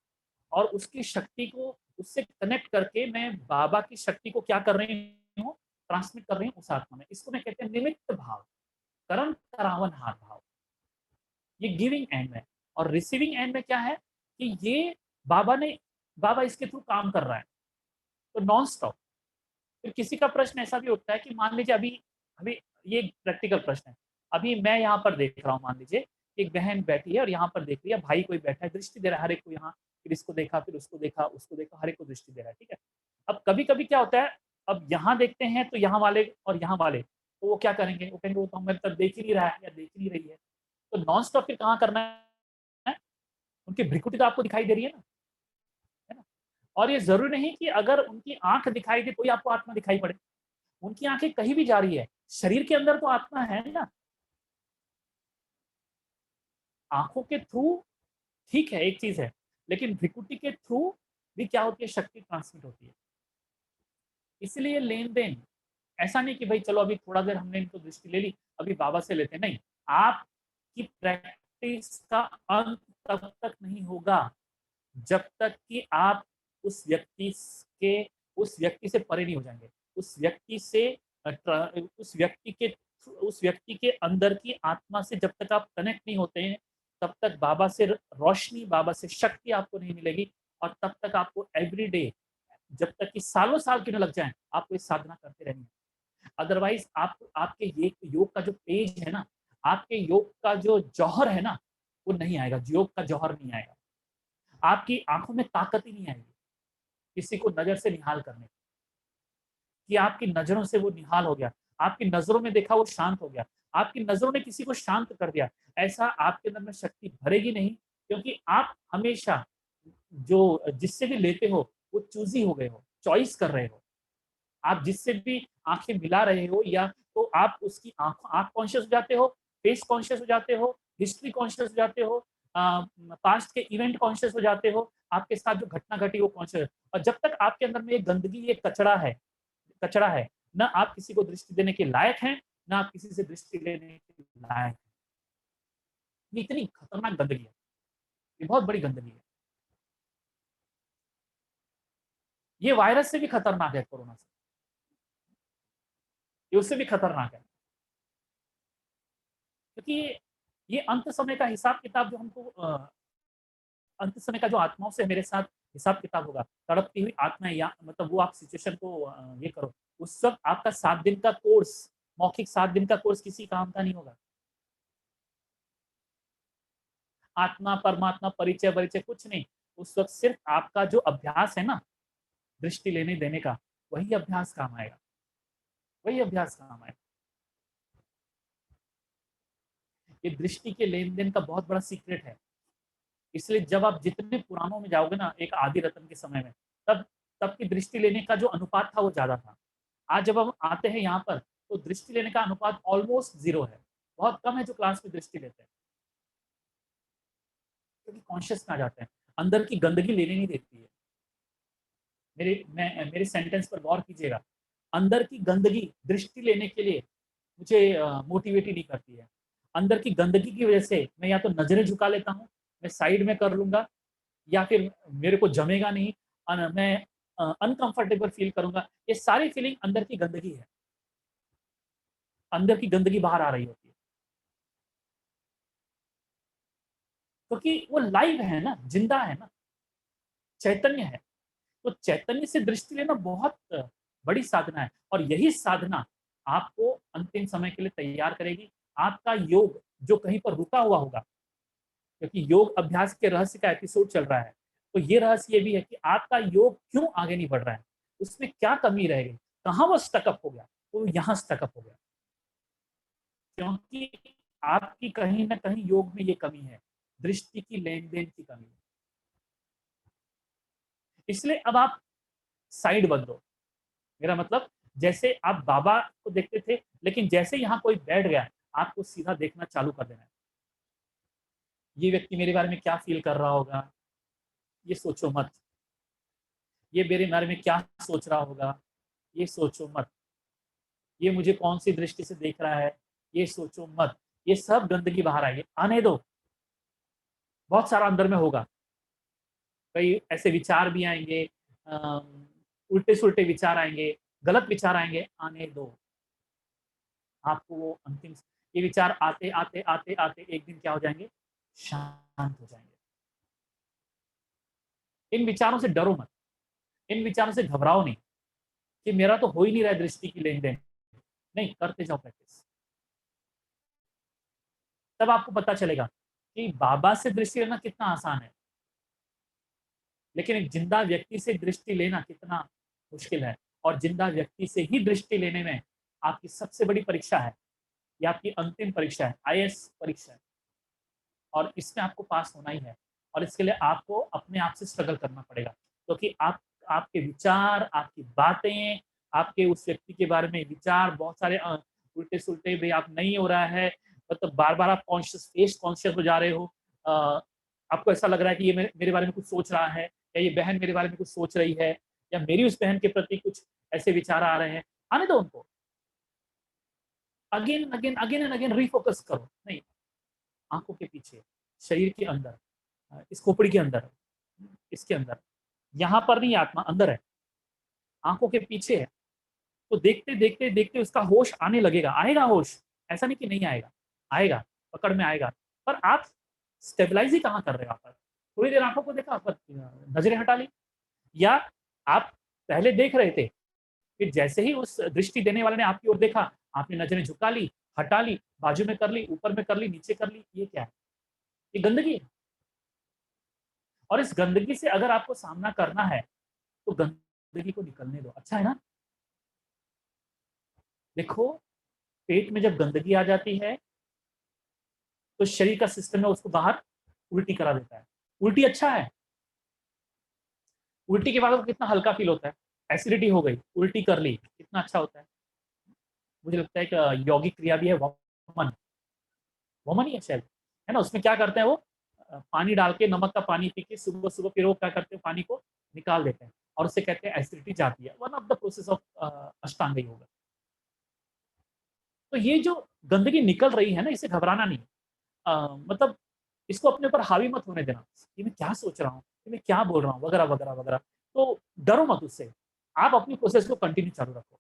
और उसकी शक्ति को उससे कनेक्ट करके मैं बाबा की शक्ति को क्या कर रही हूँ? ट्रांसमिट कर रही हूँ उस आत्मा में। इसको मैं कहते हैं निमित्त भाव, कर्म करावन हार भाव। ये गिविंग एंड में। और रिसीविंग एंड में क्या है कि ये बाबा इसके थ्रू काम कर रहा है, तो नॉन स्टॉप। फिर किसी का प्रश्न ऐसा भी उठता है कि मान लीजिए, अभी अभी ये प्रैक्टिकल प्रश्न है, अभी मैं यहाँ पर देख रहा हूँ, मान लीजिए एक बहन बैठी है और यहाँ पर देख रही है, भाई कोई बैठा है, दृष्टि दे रहा है हर एक को यहाँ, फिर इसको देखा, फिर उसको देखा, उसको देखा, हर एक को दृष्टि दे रहा है, ठीक है। अब कभी-कभी क्या होता है, अब यहाँ देखते हैं तो यहाँ वाले और यहाँ वाले, तो वो क्या करेंगे? वो कहेंगे वो तो हमारी तरफ देख ही नहीं रहा है या देख ही नहीं रही है। तो नॉन स्टॉप फिर कहाँ करना है? उनकी भ्रिकुटी तो आपको दिखाई दे रही है ना? और ये ज़रूरी नहीं कि अगर उनकी आँख दिखाई दे, कोई आपको आत्मा दिखाई पड़े। उनकी आँखें कहीं भी जा रही है, शरीर के अंदर तो आत्मा है ना। आँखों के थ्रू ठीक है, एक चीज़ है, लेकिन भ्रिकुटी के थ्रू भी क्या होती है, शक्ति ट्रांसमिट होती है। इसलिए लेन-देन, ऐसा नहीं कि भाई चलो अभी थोड़ा देर हमने इनको दृष्टि ले ली, अभी बाबा से लेते हैं, नहीं। आपकी प्रैक्टिस का अंत तब तक नहीं होगा, जब तक कि आप उस व्यक्ति के उस व्यक्ति से परे नहीं हो जाएँगे। उस व्यक्ति से उस व्यक्ति के अंदर की आत्मा से जब तक आप कनेक्ट नहीं होते हैं, तब तक बाबा से रोशनी, बाबा से शक्ति आपको नहीं मिलेगी और तब तक आपको एवरी डे, जब तक कि सालों-साल क्यों ना लग जाएँ, आपको ये साधना करते रहनी है। अदरवाइज़ आप आपके ये योग का जो पेज है ना, आपके योग का जो जौहर है ना, वो नहीं आएगा, योग का जौहर नहीं आएगा। आपकी आँखों में ताकत ही नहीं आएगी, किसी को नज़र से निहाल करने की, कि आपकी नज़रों से वो निहाल हो गया, आपकी नज़रों में देखा वो शांत हो गया, आपकी नज़रों ने किसी को शांत कर दिया। ऐसा आपके अंदर में शक्ति भरेगी नहीं, क्योंकि आप हमेशा जो जिससे भी लेते हो, वो चूज़ी हो गए हो, चॉइस कर रहे हो। आप जिससे भी आँखें मिला रहे हो या तो आप उसकी आँख कॉन्शियस हो जाते हो, फेस कॉन्शियस हो जाते हो, हिस्ट्री कॉन्शियस हो जाते हो, पास्ट के इवेंट कॉन्शियस हो जाते हो, आपके साथ जो घटना घटी वो कॉन्शियस, और जब तक आपके अंदर में ये गंदगी, ये कचरा है, ना आप किसी को दृष्टि देने के लायक हैं, ना आप किसी से दृष्टि लेने के लायक हैं। ये इतनी खतरनाक गंदगी है, ये बहुत बड़ी गंदगी है। ये वायरस से भी खतरनाक है, कोरोना से, ये उससे भी खतरनाक है। क्योंकि ये अंत समय का हिसाब-किताब जो हमको अंत समय का जो आत्माओं से मेरे साथ हिसाब-किताब होगा, तड़पती हुई आत्माएँ, या मतलब वो आप सिचुएशन को ये करो, उस वक़्त आपका 7 दिन का कोर्स, मौखिक 7 दिन का कोर्स किसी काम का नहीं होगा। आत्मा, परमात्मा, परिचय-वरिचय कुछ नहीं। उस वक़्त सिर्फ़ आपका जो अभ्यास है ना, दृष्टि लेने देने का, वही अभ्यास काम आएगा, वही अभ्यास काम आएगा। ये दृष्टि के लेन-देन का बहुत बड़ा सीक्रेट है। इसलिए जब आप जितने पुराणों में जाओगे ना, एक आदि रतन के समय में, तब तब की दृष्टि लेने का जो अनुपात था वो ज़्यादा था। आज जब हम आते हैं यहाँ पर, तो दृष्टि लेने का अनुपात ऑलमोस्ट 0 है। बहुत कम है जो क्लास में दृष्टि लेते हैं, क्योंकि कॉन्शियस में आ जाते हैं। अंदर की गंदगी लेने नहीं देती है। मेरे सेंटेंस पर गौर कीजिएगा। अंदर की गंदगी दृष्टि लेने के लिए मुझे मोटिवेट ही नहीं करती है। अंदर की गंदगी की वजह से मैं या तो नज़रें झुका लेता हूँ, मैं साइड में कर लूँगा, या फिर मेरे को जमेगा नहीं, मैं अनकंफर्टेबल फ़ील करूँगा। ये सारी फ़ीलिंग अंदर की गंदगी है। अंदर की गंदगी बाहर आ रही होती है। क्योंकि वो लाइव है ना, ज़िंदा है ना, चैतन्य है। तो चैतन्य से दृष्टि लेना बहुत बड़ी साधना है, और यही साधना आपको अंतिम समय के लिए तैयार करेगी। आपका योग जो कहीं पर रुका हुआ होगा, क्योंकि योग अभ्यास के रहस्य का एपिसोड चल रहा है, तो ये रहस्य ये भी है कि आपका योग क्यों आगे नहीं बढ़ रहा है, उसमें क्या कमी रह गई, कहाँ वो स्टकअप हो गया, तो यहाँ स्टकअप हो गया, क्योंकि आपकी कहीं ना कहीं योग में ये कमी है, दृष्टि की लेन देन की कमी है। इसलिए अब आप साइड बदलो। मेरा मतलब, जैसे आप बाबा को देखते थे, लेकिन जैसे यहाँ कोई बैठ गया, आपको सीधा देखना चालू कर देना है। ये व्यक्ति मेरे बारे में क्या फ़ील कर रहा होगा, ये सोचो मत। ये मेरे बारे में क्या सोच रहा होगा, ये सोचो मत। ये मुझे कौन-सी दृष्टि से देख रहा है, ये सोचो मत। ये सब गंदगी बाहर आएगी, आने दो। बहुत सारा अंदर में होगा। कई ऐसे विचार भी आएँगे, उल्टे-सुल्टे विचार आएँगे, गलत विचार आएँगे, आने दो। आपको वो अंतिम, ये विचार आते, आते, आते, आते एक दिन क्या हो जाएँगे? शांत हो जाएँगे। इन विचारों से डरो मत, इन विचारों से घबराओ नहीं कि मेरा तो हो ही नहीं रहा है दृष्टि की लेन-देन। नहीं, करते जाओ प्रैक्टिस। तब आपको पता चलेगा कि बाबा से दृष्टि लेना कितना आसान है, लेकिन एक जिंदा व्यक्ति से दृष्टि लेना कितना मुश्किल है। और जिंदा व्यक्ति से ही दृष्टि लेने में आपकी सबसे बड़ी परीक्षा है, ये आपकी अंतिम परीक्षा है, आईएएस परीक्षा है, और इसमें आपको पास होना ही है। और इसके लिए आपको अपने आप से स्ट्रगल करना पड़ेगा, क्योंकि आपके विचार, आपकी बातें, आपके उस व्यक्ति के बारे में विचार बहुत सारे उल्टे सुलटे भी आप नहीं हो रहा है, मतलब बार बार आप कॉन्शियस हो जा रहे हो। अ, आपको ऐसा लग रहा है कि ये मेरे बारे में कुछ सोच रहा है, या ये बहन मेरे बारे में कुछ सोच रही है, या मेरी उस बहन के प्रति कुछ ऐसे विचार आ रहे हैं। आने दो उनको, again again again and again refocus करो। नहीं, आंखों के पीछे, शरीर के अंदर, इस खोपड़ी के अंदर, इसके अंदर, यहाँ पर नहीं, आत्मा अंदर है, आंखों के पीछे है। तो देखते देखते देखते उसका होश आने लगेगा, आएगा होश, ऐसा नहीं कि नहीं आएगा, आएगा, पकड़ में आएगा। पर आप स्टेबलाइज ही कहाँ कर रहे हो? आप थोड़ी देर आंखों को देखा, पर नजरें हटा ली, या आप पहले देख रहे थे, फिर जैसे ही उस दृष्टि देने वाले ने आपकी ओर देखा, आपने नजरें झुका ली, हटा ली, बाजू में कर ली, ऊपर में कर ली, नीचे कर ली, ये क्या है? ये गंदगी है। और इस गंदगी से अगर आपको सामना करना है, तो गंदगी को निकलने दो, अच्छा है ना? देखो, पेट में जब गंदगी आ जाती है, तो शरीर का सिस्टम है उसको बाहर उल्टी करा देता है। उल्टी अच्छा है, उल्टी के बाद आपको कितना हल्का फील होता है। एसिडिटी हो गई, उल्टी कर ली, कितना अच्छा होता है। मुझे लगता है कि यौगिक क्रिया भी है, वमन, वमन ही है शायद, है ना? उसमें क्या करते हैं वो, पानी डाल के, नमक का पानी पी के सुबह सुबह, फिर वो क्या करते हैं, पानी को निकाल देते हैं, और उससे कहते हैं एसिडिटी जाती है। One of the process of अष्टांग योगा। तो ये जो गंदगी निकल रही है ना, इसे घबराना नहीं। मतलब इसको अपने ऊपर हावी मत होने देना, कि मैं क्या सोच रहा हूँ, कि मैं क्या बोल रहा हूँ, वगैरह वगैरह वगैरह। तो डरो मत उससे, आप अपनी प्रोसेस को कंटिन्यू चालू रखो।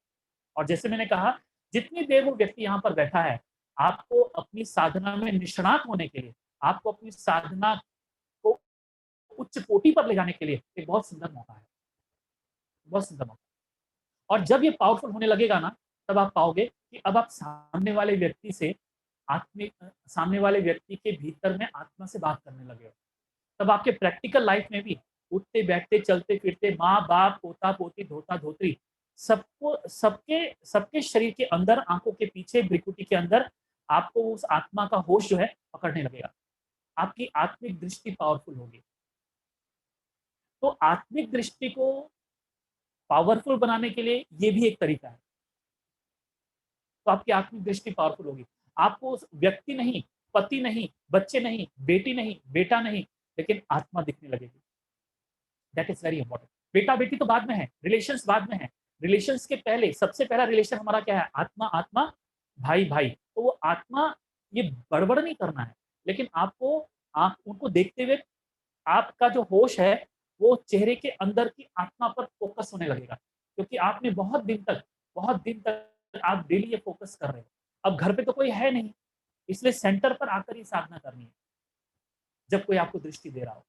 और जैसे मैंने कहा, जितनी देर वो व्यक्ति यहाँ पर बैठा है, आपको अपनी साधना में निष्णात होने के लिए, आपको अपनी साधना को उच्च कोटि पर ले जाने के लिए एक बहुत सुंदर मौका है, बहुत सुंदर मौका। और जब ये पावरफुल होने लगेगा ना, तब आप पाओगे कि अब आप सामने वाले व्यक्ति से, आत्मिक सामने वाले व्यक्ति के भीतर में आत्मा से बात करने लगे हो। तब आपके प्रैक्टिकल लाइफ में भी, उठते बैठते चलते फिरते, माँ बाप, पोता पोती, धोता धोत्री, सबको, सबके सबके शरीर के अंदर, आंखों के पीछे, भ्रिकुटी के अंदर, आपको उस आत्मा का होश जो है पकड़ने लगेगा। आपकी आत्मिक दृष्टि पावरफुल होगी। तो आत्मिक दृष्टि को पावरफुल बनाने के लिए ये भी एक तरीका है। तो आपकी आत्मिक दृष्टि पावरफुल होगी। आपको उस व्यक्ति नहीं, पति नहीं, बच्चे नहीं, बेटी नहीं, बेटा नहीं, लेकिन आत्मा दिखने लगेगी। That is very important. बेटा बेटी तो बाद में है, रिलेशंस बाद में है। रिलेशंस के पहले सबसे पहला रिलेशन हमारा क्या है? आत्मा आत्मा, भाई भाई। तो वो आत्मा, ये बड़बड़ नहीं करना है, लेकिन आपको, आप उनको देखते हुए, आपका जो होश है, वो चेहरे के अंदर की आत्मा पर फोकस होने लगेगा, क्योंकि आपने बहुत दिन तक आप डेली ये फोकस कर रहे हो। अब घर पे तो कोई है नहीं, इसलिए सेंटर पर आकर ये साधना करनी है, जब कोई आपको दृष्टि दे रहा हो।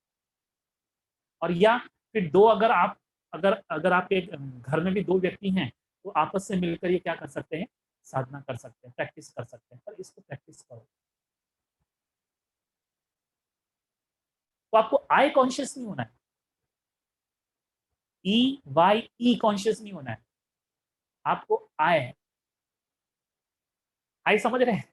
और या फिर दो, अगर आप, अगर अगर आपके घर में भी दो व्यक्ति हैं, तो आपस में मिलकर ये क्या कर सकते हैं? साधना कर सकते हैं, प्रैक्टिस कर सकते हैं। पर इसको प्रैक्टिस करो। तो आपको आई कॉन्शियस नहीं होना है, ई कॉन्शियस नहीं होना है, आपको आई है। आई समझ रहे हैं?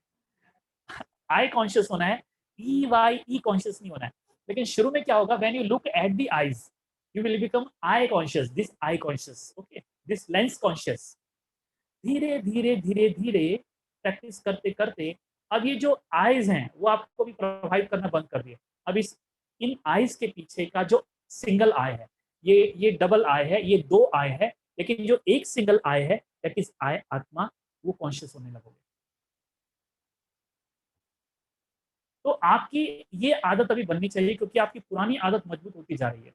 आई कॉन्शियस होना है, ई कॉन्शियस नहीं होना है। लेकिन शुरू में क्या होगा, when you look at the eyes, you will become I conscious, this I conscious, okay, this lens conscious. धीरे धीरे धीरे धीरे प्रैक्टिस करते करते, अब ये जो आईज हैं, वो आपको भी प्रभावित करना बंद कर दिए। अब इस, इन आईज के पीछे का जो सिंगल आई है, ये डबल आई है, ये दो आई है, लेकिन जो एक सिंगल आई है, दैट इज आई, आत्मा, वो कॉन्शियस होने लगोगे। तो आपकी ये आदत अभी बननी चाहिए, क्योंकि आपकी पुरानी आदत मजबूत होती जा रही है।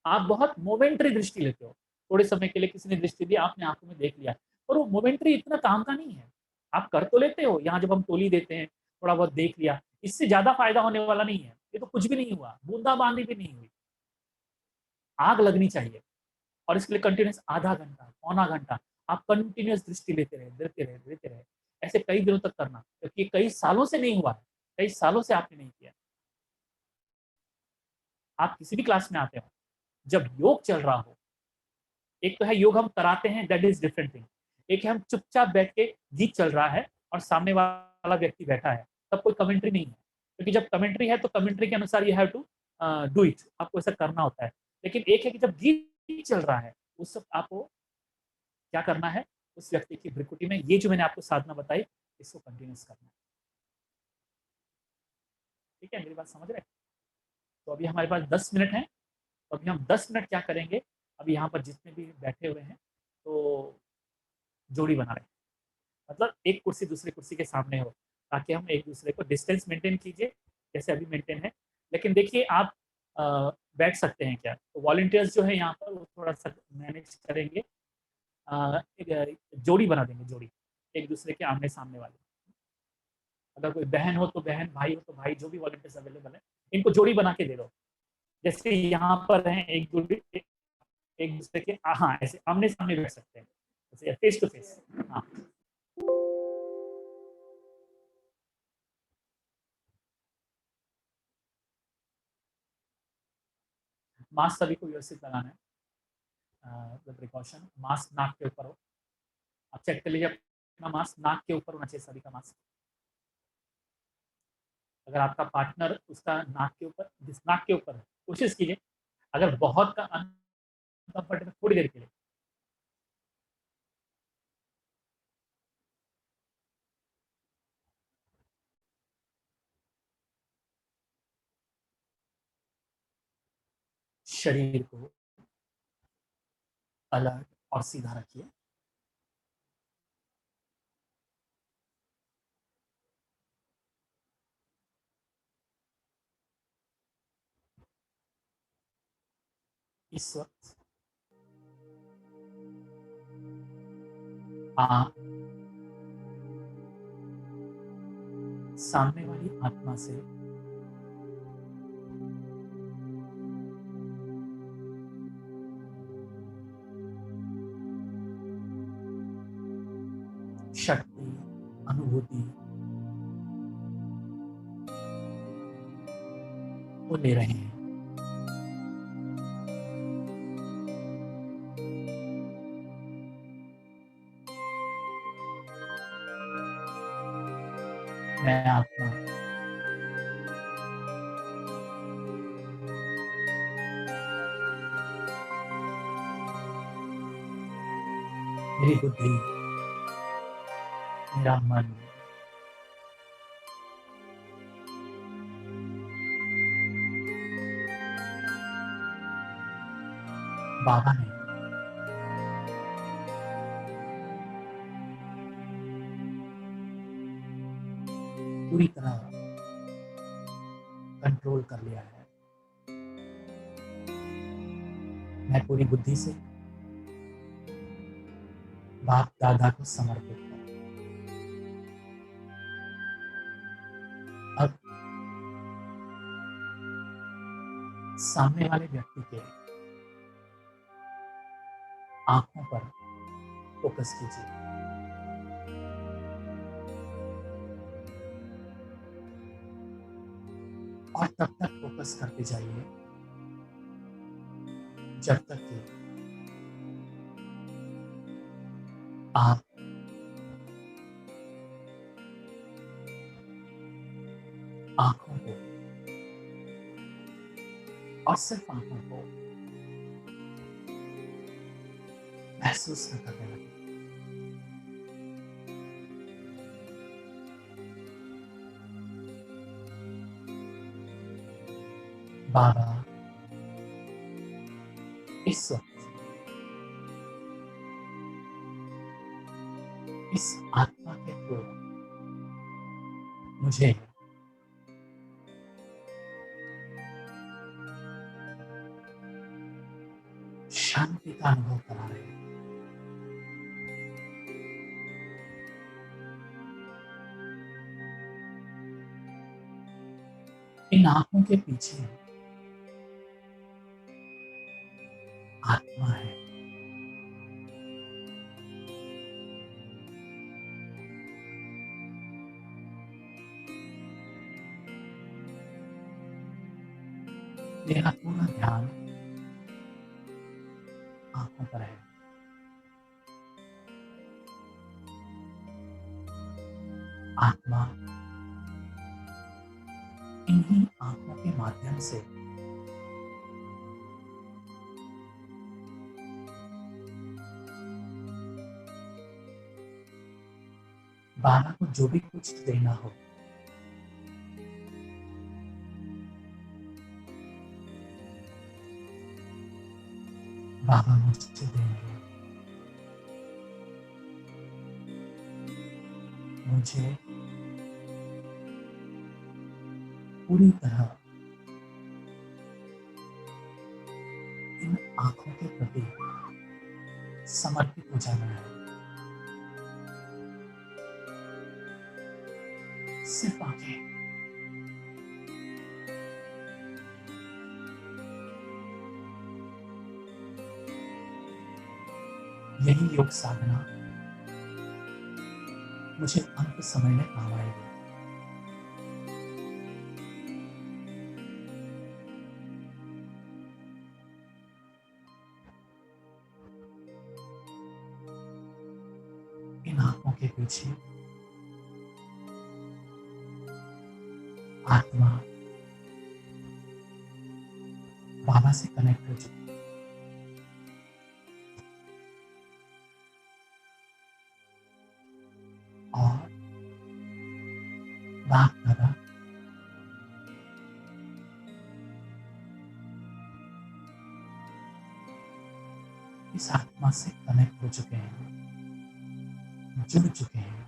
आप बहुत मोमेंटरी दृष्टि लेते हो। थोड़े समय के लिए किसी ने दृष्टि दी, आपने आंखों में देख लिया, पर वो मोमेंटरी इतना काम का नहीं है। आप कर तो लेते हो, यहाँ जब हम टोली देते हैं, थोड़ा बहुत देख लिया, इससे ज्यादा फायदा होने वाला नहीं है। ये तो कुछ भी नहीं हुआ, बूंदाबांदी भी नहीं हुई। आग लगनी चाहिए। और इसके लिए कंटिन्यूस आधा घंटा, पौना घंटा, आप कंटिन्यूस दृष्टि लेते रहे, देते रहे, देते रहे। ऐसे कई दिनों तक करना, क्योंकि कई सालों से नहीं हुआ है। कई सालों से आपने नहीं किया। आप किसी भी क्लास में आते हो, जब योग चल रहा हो, एक तो है योग हम कराते हैं, दैट इज डिफरेंट थिंग। एक है हम चुपचाप बैठ के गीत चल रहा है और सामने वाला व्यक्ति बैठा है, तब कोई कमेंट्री नहीं है। क्योंकि जब कमेंट्री है तो कमेंट्री के अनुसार you have to do it, आपको ऐसा करना होता है। लेकिन एक है कि जब गीत चल रहा है, उस वक़्त आपको क्या करना है, उस व्यक्ति की भ्रिकुटी में ये जो मैंने आपको साधना बताई, इसको कंटिन्यूअस करना है। ठीक है, मेरी बात समझ रहे हैं? तो अभी हमारे पास 10 मिनट हैं, तो अभी हम 10 मिनट क्या करेंगे, अभी यहाँ पर जितने भी बैठे हुए हैं, तो जोड़ी बना रहे हैं। मतलब एक कुर्सी दूसरी कुर्सी के सामने हो, ताकि हम एक दूसरे को डिस्टेंस मेंटेन कीजिए, जैसे अभी मेंटेन है। लेकिन देखिए आप बैठ सकते हैं क्या? तो वॉलंटियर्स जो है यहाँ पर वो थोड़ा-सा मैनेज करेंगे। एक जोड़ी बना देंगे जोड़ी, एक दूसरे के आमने-सामने वाले। अगर कोई बहन हो तो बहन, भाई हो तो भाई, जो भी वॉलंटियर्स अवेलेबल हैं, इनको जोड़ी बना के दे दो। जैसे यहाँ पर हैं एक जोड़ी, एक दूसरे के हाँ, ऐसे आमने-सामने बैठ सकते हैं, जैसे फेस टू फेस। हाँ, मास्क सभी को व्यवस्थित लगाना है। द प्रिकॉशन, मास्क नाक के ऊपर हो। आप चेक कर लीजिए अपना मास्क नाक के ऊपर होना चाहिए, सभी का मास्क। अगर आपका पार्टनर उसका नाक के ऊपर, जिस नाक के ऊपर है, कोशिश कीजिए। अगर बहुत का अनकंफर्टेबल, थोड़ी देर के लिए शरीर को अलर्ट और सीधा रखिए। इस वक्त आप सामने वाली आत्मा से शक्ति, अनुभूति को ले रहे हैं। मैं आत्मा मेरी बुद्धि, मेरा मन बाबा ने पूरी तरह कंट्रोल कर लिया है। मैं पूरी बुद्धि से बाप दादा को समर्पित हूँ। अब सामने वाले व्यक्ति के आंखों पर फोकस कीजिए और तब तक फोकस करते जाइए जब तक कि आप आंखों को और सिर्फ आंखों को महसूस न करने लगे। बाबा इस वक्त इस आत्मा के थ्रू मुझे शांति का अनुभव करा रहे हैं। इन आंखों के पीछे आत्मा है। मेरा पूरा ध्यान आंखों पर है। आत्मा इन्हीं आंखों के माध्यम से बाबा को जो भी कुछ देना हो बाबा मुझसे देंगे। मुझे पूरी तरह इन आंखों के प्रति समर्पित हो जाना है। सिर्फ आंखें। यही योग साधना मुझे अंत समय में काम आएगी। इन आंखों के पीछे आत्मा बाबा से कनेक्ट हो चुकी है। और बाप दादा इस आत्मा से कनेक्ट हो चुके हैं, जुड़ चुके हैं।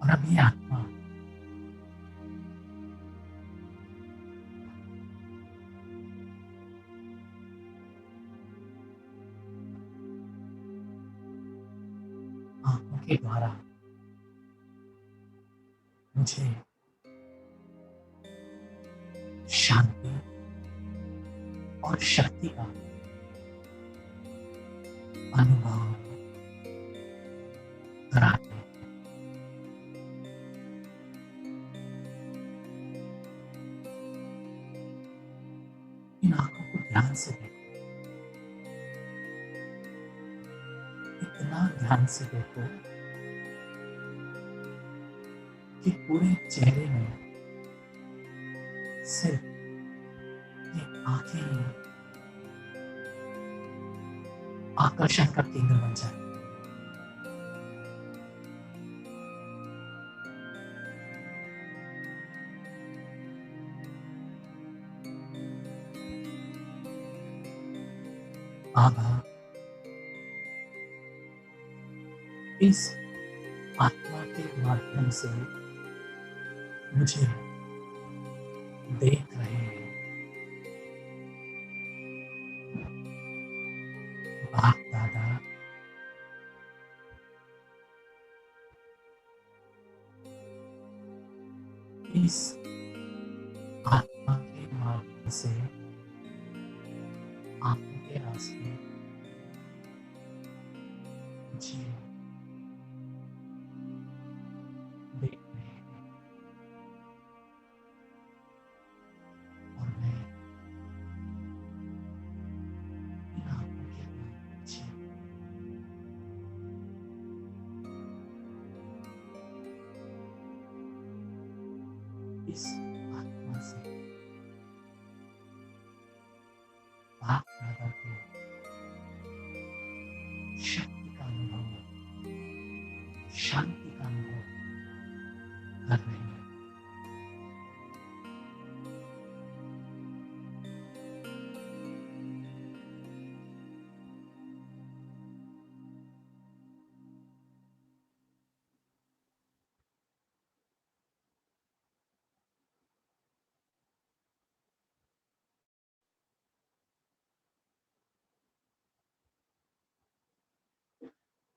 और अब ये आत्मा आंखों के द्वारा मुझे शांति और शक्ति का अनुभव कराते हैं। इन आंखों को ध्यान से देखो, इतना ध्यान से देखो कि पूरे चेहरे में सिर्फ ये आंखें ही आकर्षण का केंद्र बन जाए। बाबा इस आत्मा के माध्यम से मुझे देख रहे हैं। बाप दादा इस आत्मा के माध्यम से आंखों के रास्ते मुझे देख रहे हैं। और मैं इन आंखों के पीछे इस आत्मा से बाप दादा की शक्ति का अनुभव, शांति का अनुभव कर रहे हैं।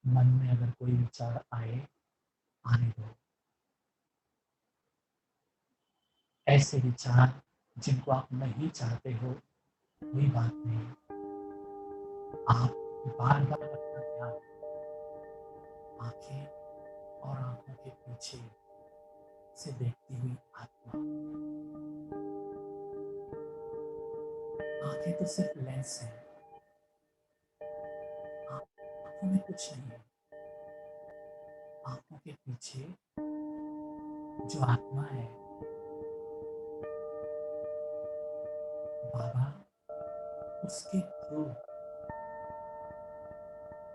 मन में अगर कोई विचार आए, आने दो। ऐसे विचार जिनको आप नहीं चाहते हो, कोई बात नहीं। आप बार बार अपना ध्यान आंखें और आंखों के पीछे से देखती हुई आत्मा। आंखें तो सिर्फ लेंस है, आंखों में कुछ नहीं है। आंखों के पीछे जो आत्मा है, बाबा उसके थ्रू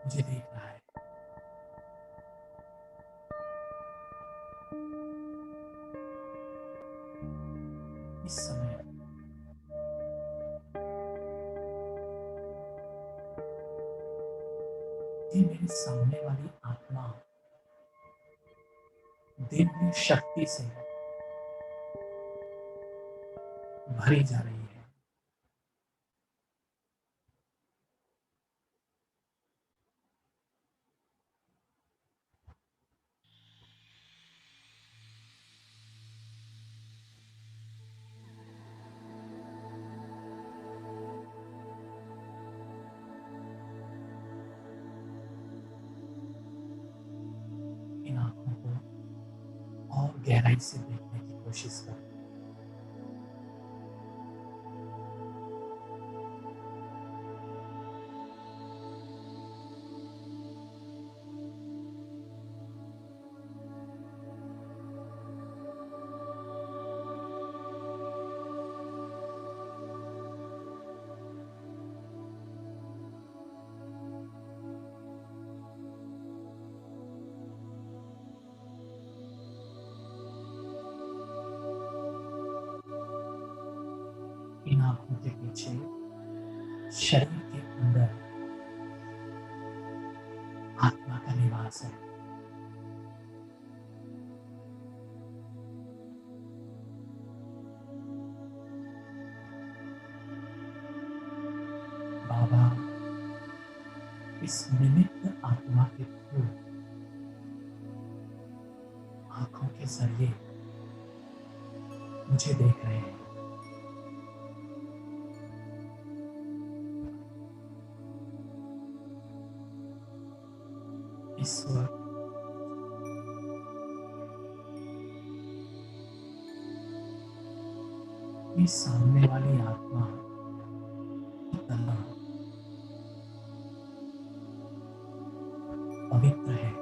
मुझे देख रहा है। इस समय ये मेरे सामने वाली आत्मा दिव्य शक्ति से भरी जा रही है। इन आंखों को और गहराई से देखने की कोशिश करो। इन आंखों के पीछे शरीर के अंदर आत्मा का निवास है। बाबा इस निमित्त आत्मा के थ्रू आंखों के जरिए मुझे देख रहे हैं। इस वक्त इस सामने वाली आत्मा इतना पवित्र है।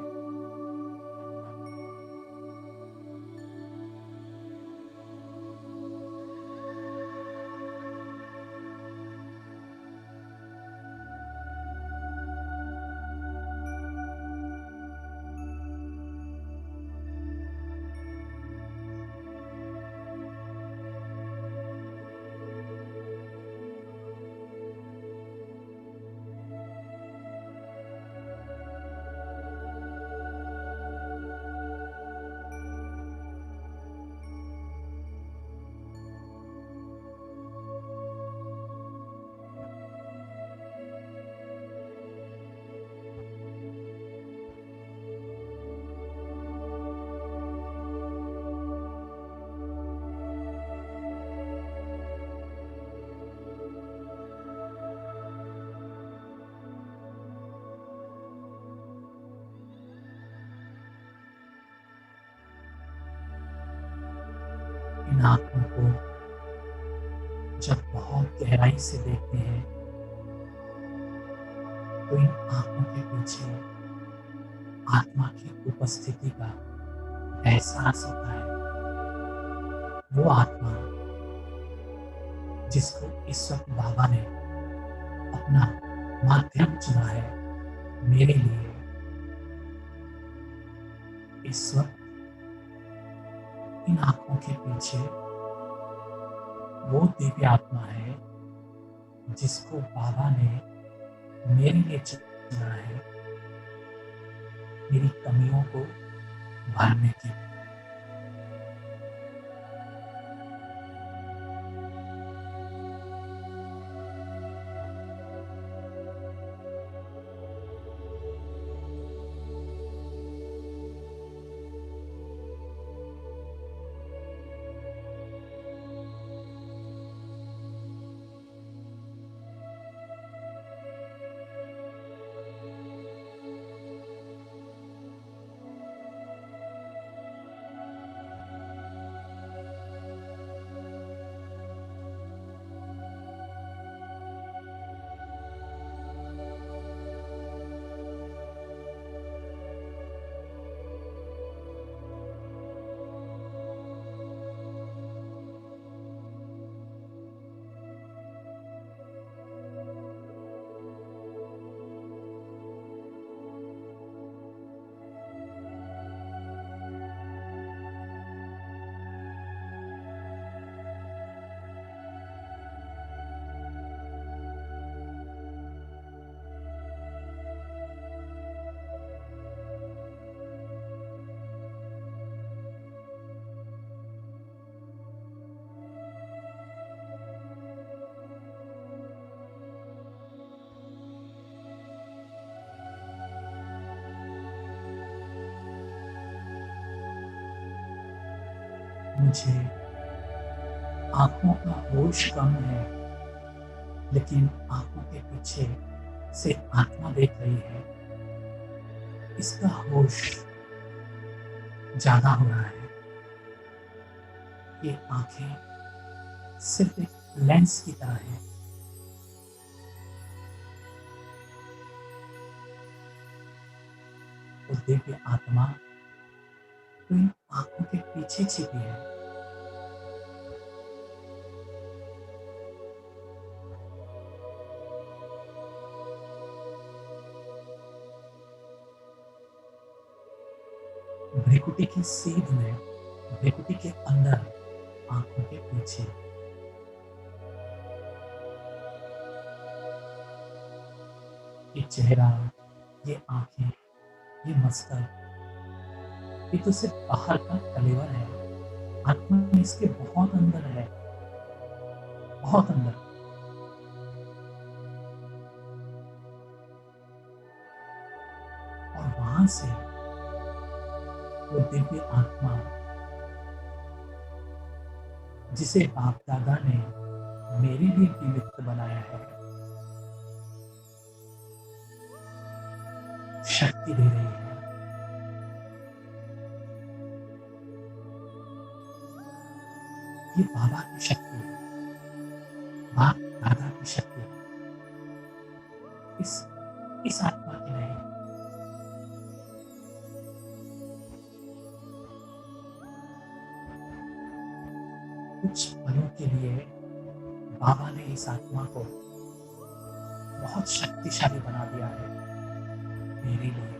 इन आंखों को जब बहुत गहराई से देखते हैं तो इन आंखों के पीछे आत्मा की उपस्थिति का एहसास होता है। वो आत्मा जिसको इस वक्त बाबा ने अपना माध्यम चुना है मेरे लिए, इस वक्त इन आंखों के पीछे वो दिव्य आत्मा है जिसको बाबा ने मेरे लिए चुना है, मेरी कमियों को भरने के लिए। मुझे आंखों का होश कम है, लेकिन आंखों के पीछे से आत्मा देख रही है, इसका होश ज्यादा हो रहा है। ये आंखें सिर्फ एक लेंस की तरह है। वो दिव्य आत्मा तो इन आंखों के पीछे छिपी है। भ्रिकुटी की सीध में, भ्रिकुटी के अंदर, आंखों के पीछे। ये चेहरा, ये आंखें, ये मस्तक, ये तो सिर्फ बाहर का कलेवर है। आत्मा इसके बहुत अंदर है, बहुत अंदर। और वहां से वो दिव्य आत्मा, जिसे बाप दादा ने मेरे लिए निमित्त बनाया है, शक्ति दे रही है। ये बाबा की शक्ति है, बाप दादा की शक्ति है, इस आत्मा की नहीं। कुछ पलों के लिए बाबा ने इस आत्मा को बहुत शक्तिशाली बना दिया है मेरे लिए।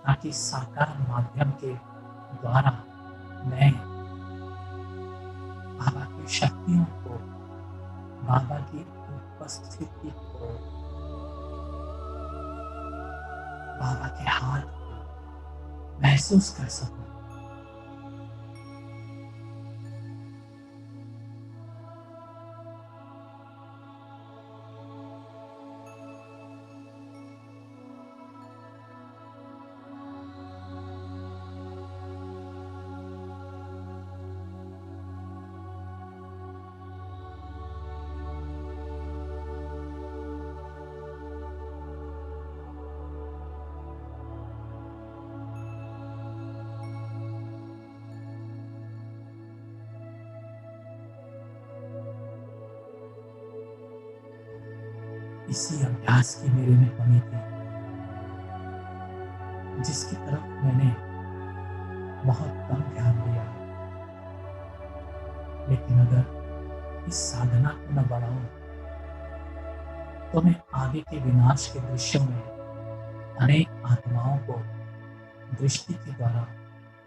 ताकि साकार माध्यम के द्वारा मैं बाबा की शक्तियों को, बाबा की उपस्थिति को, बाबा के हाथ को महसूस कर सकूं। इसी अभ्यास की मेरे में कमी थी, जिसकी तरफ मैंने बहुत कम ध्यान दिया। लेकिन अगर इस साधना को न बढ़ाऊं, तो मैं आगे के विनाश के दृश्यों में अनेक आत्माओं को दृष्टि के द्वारा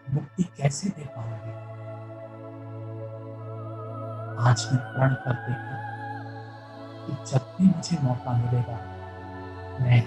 मुक्ति कैसे दे पाऊंगी। आज मैं प्रण करती हूँ कि जब भी मुझे मौका मिलेगा, मैं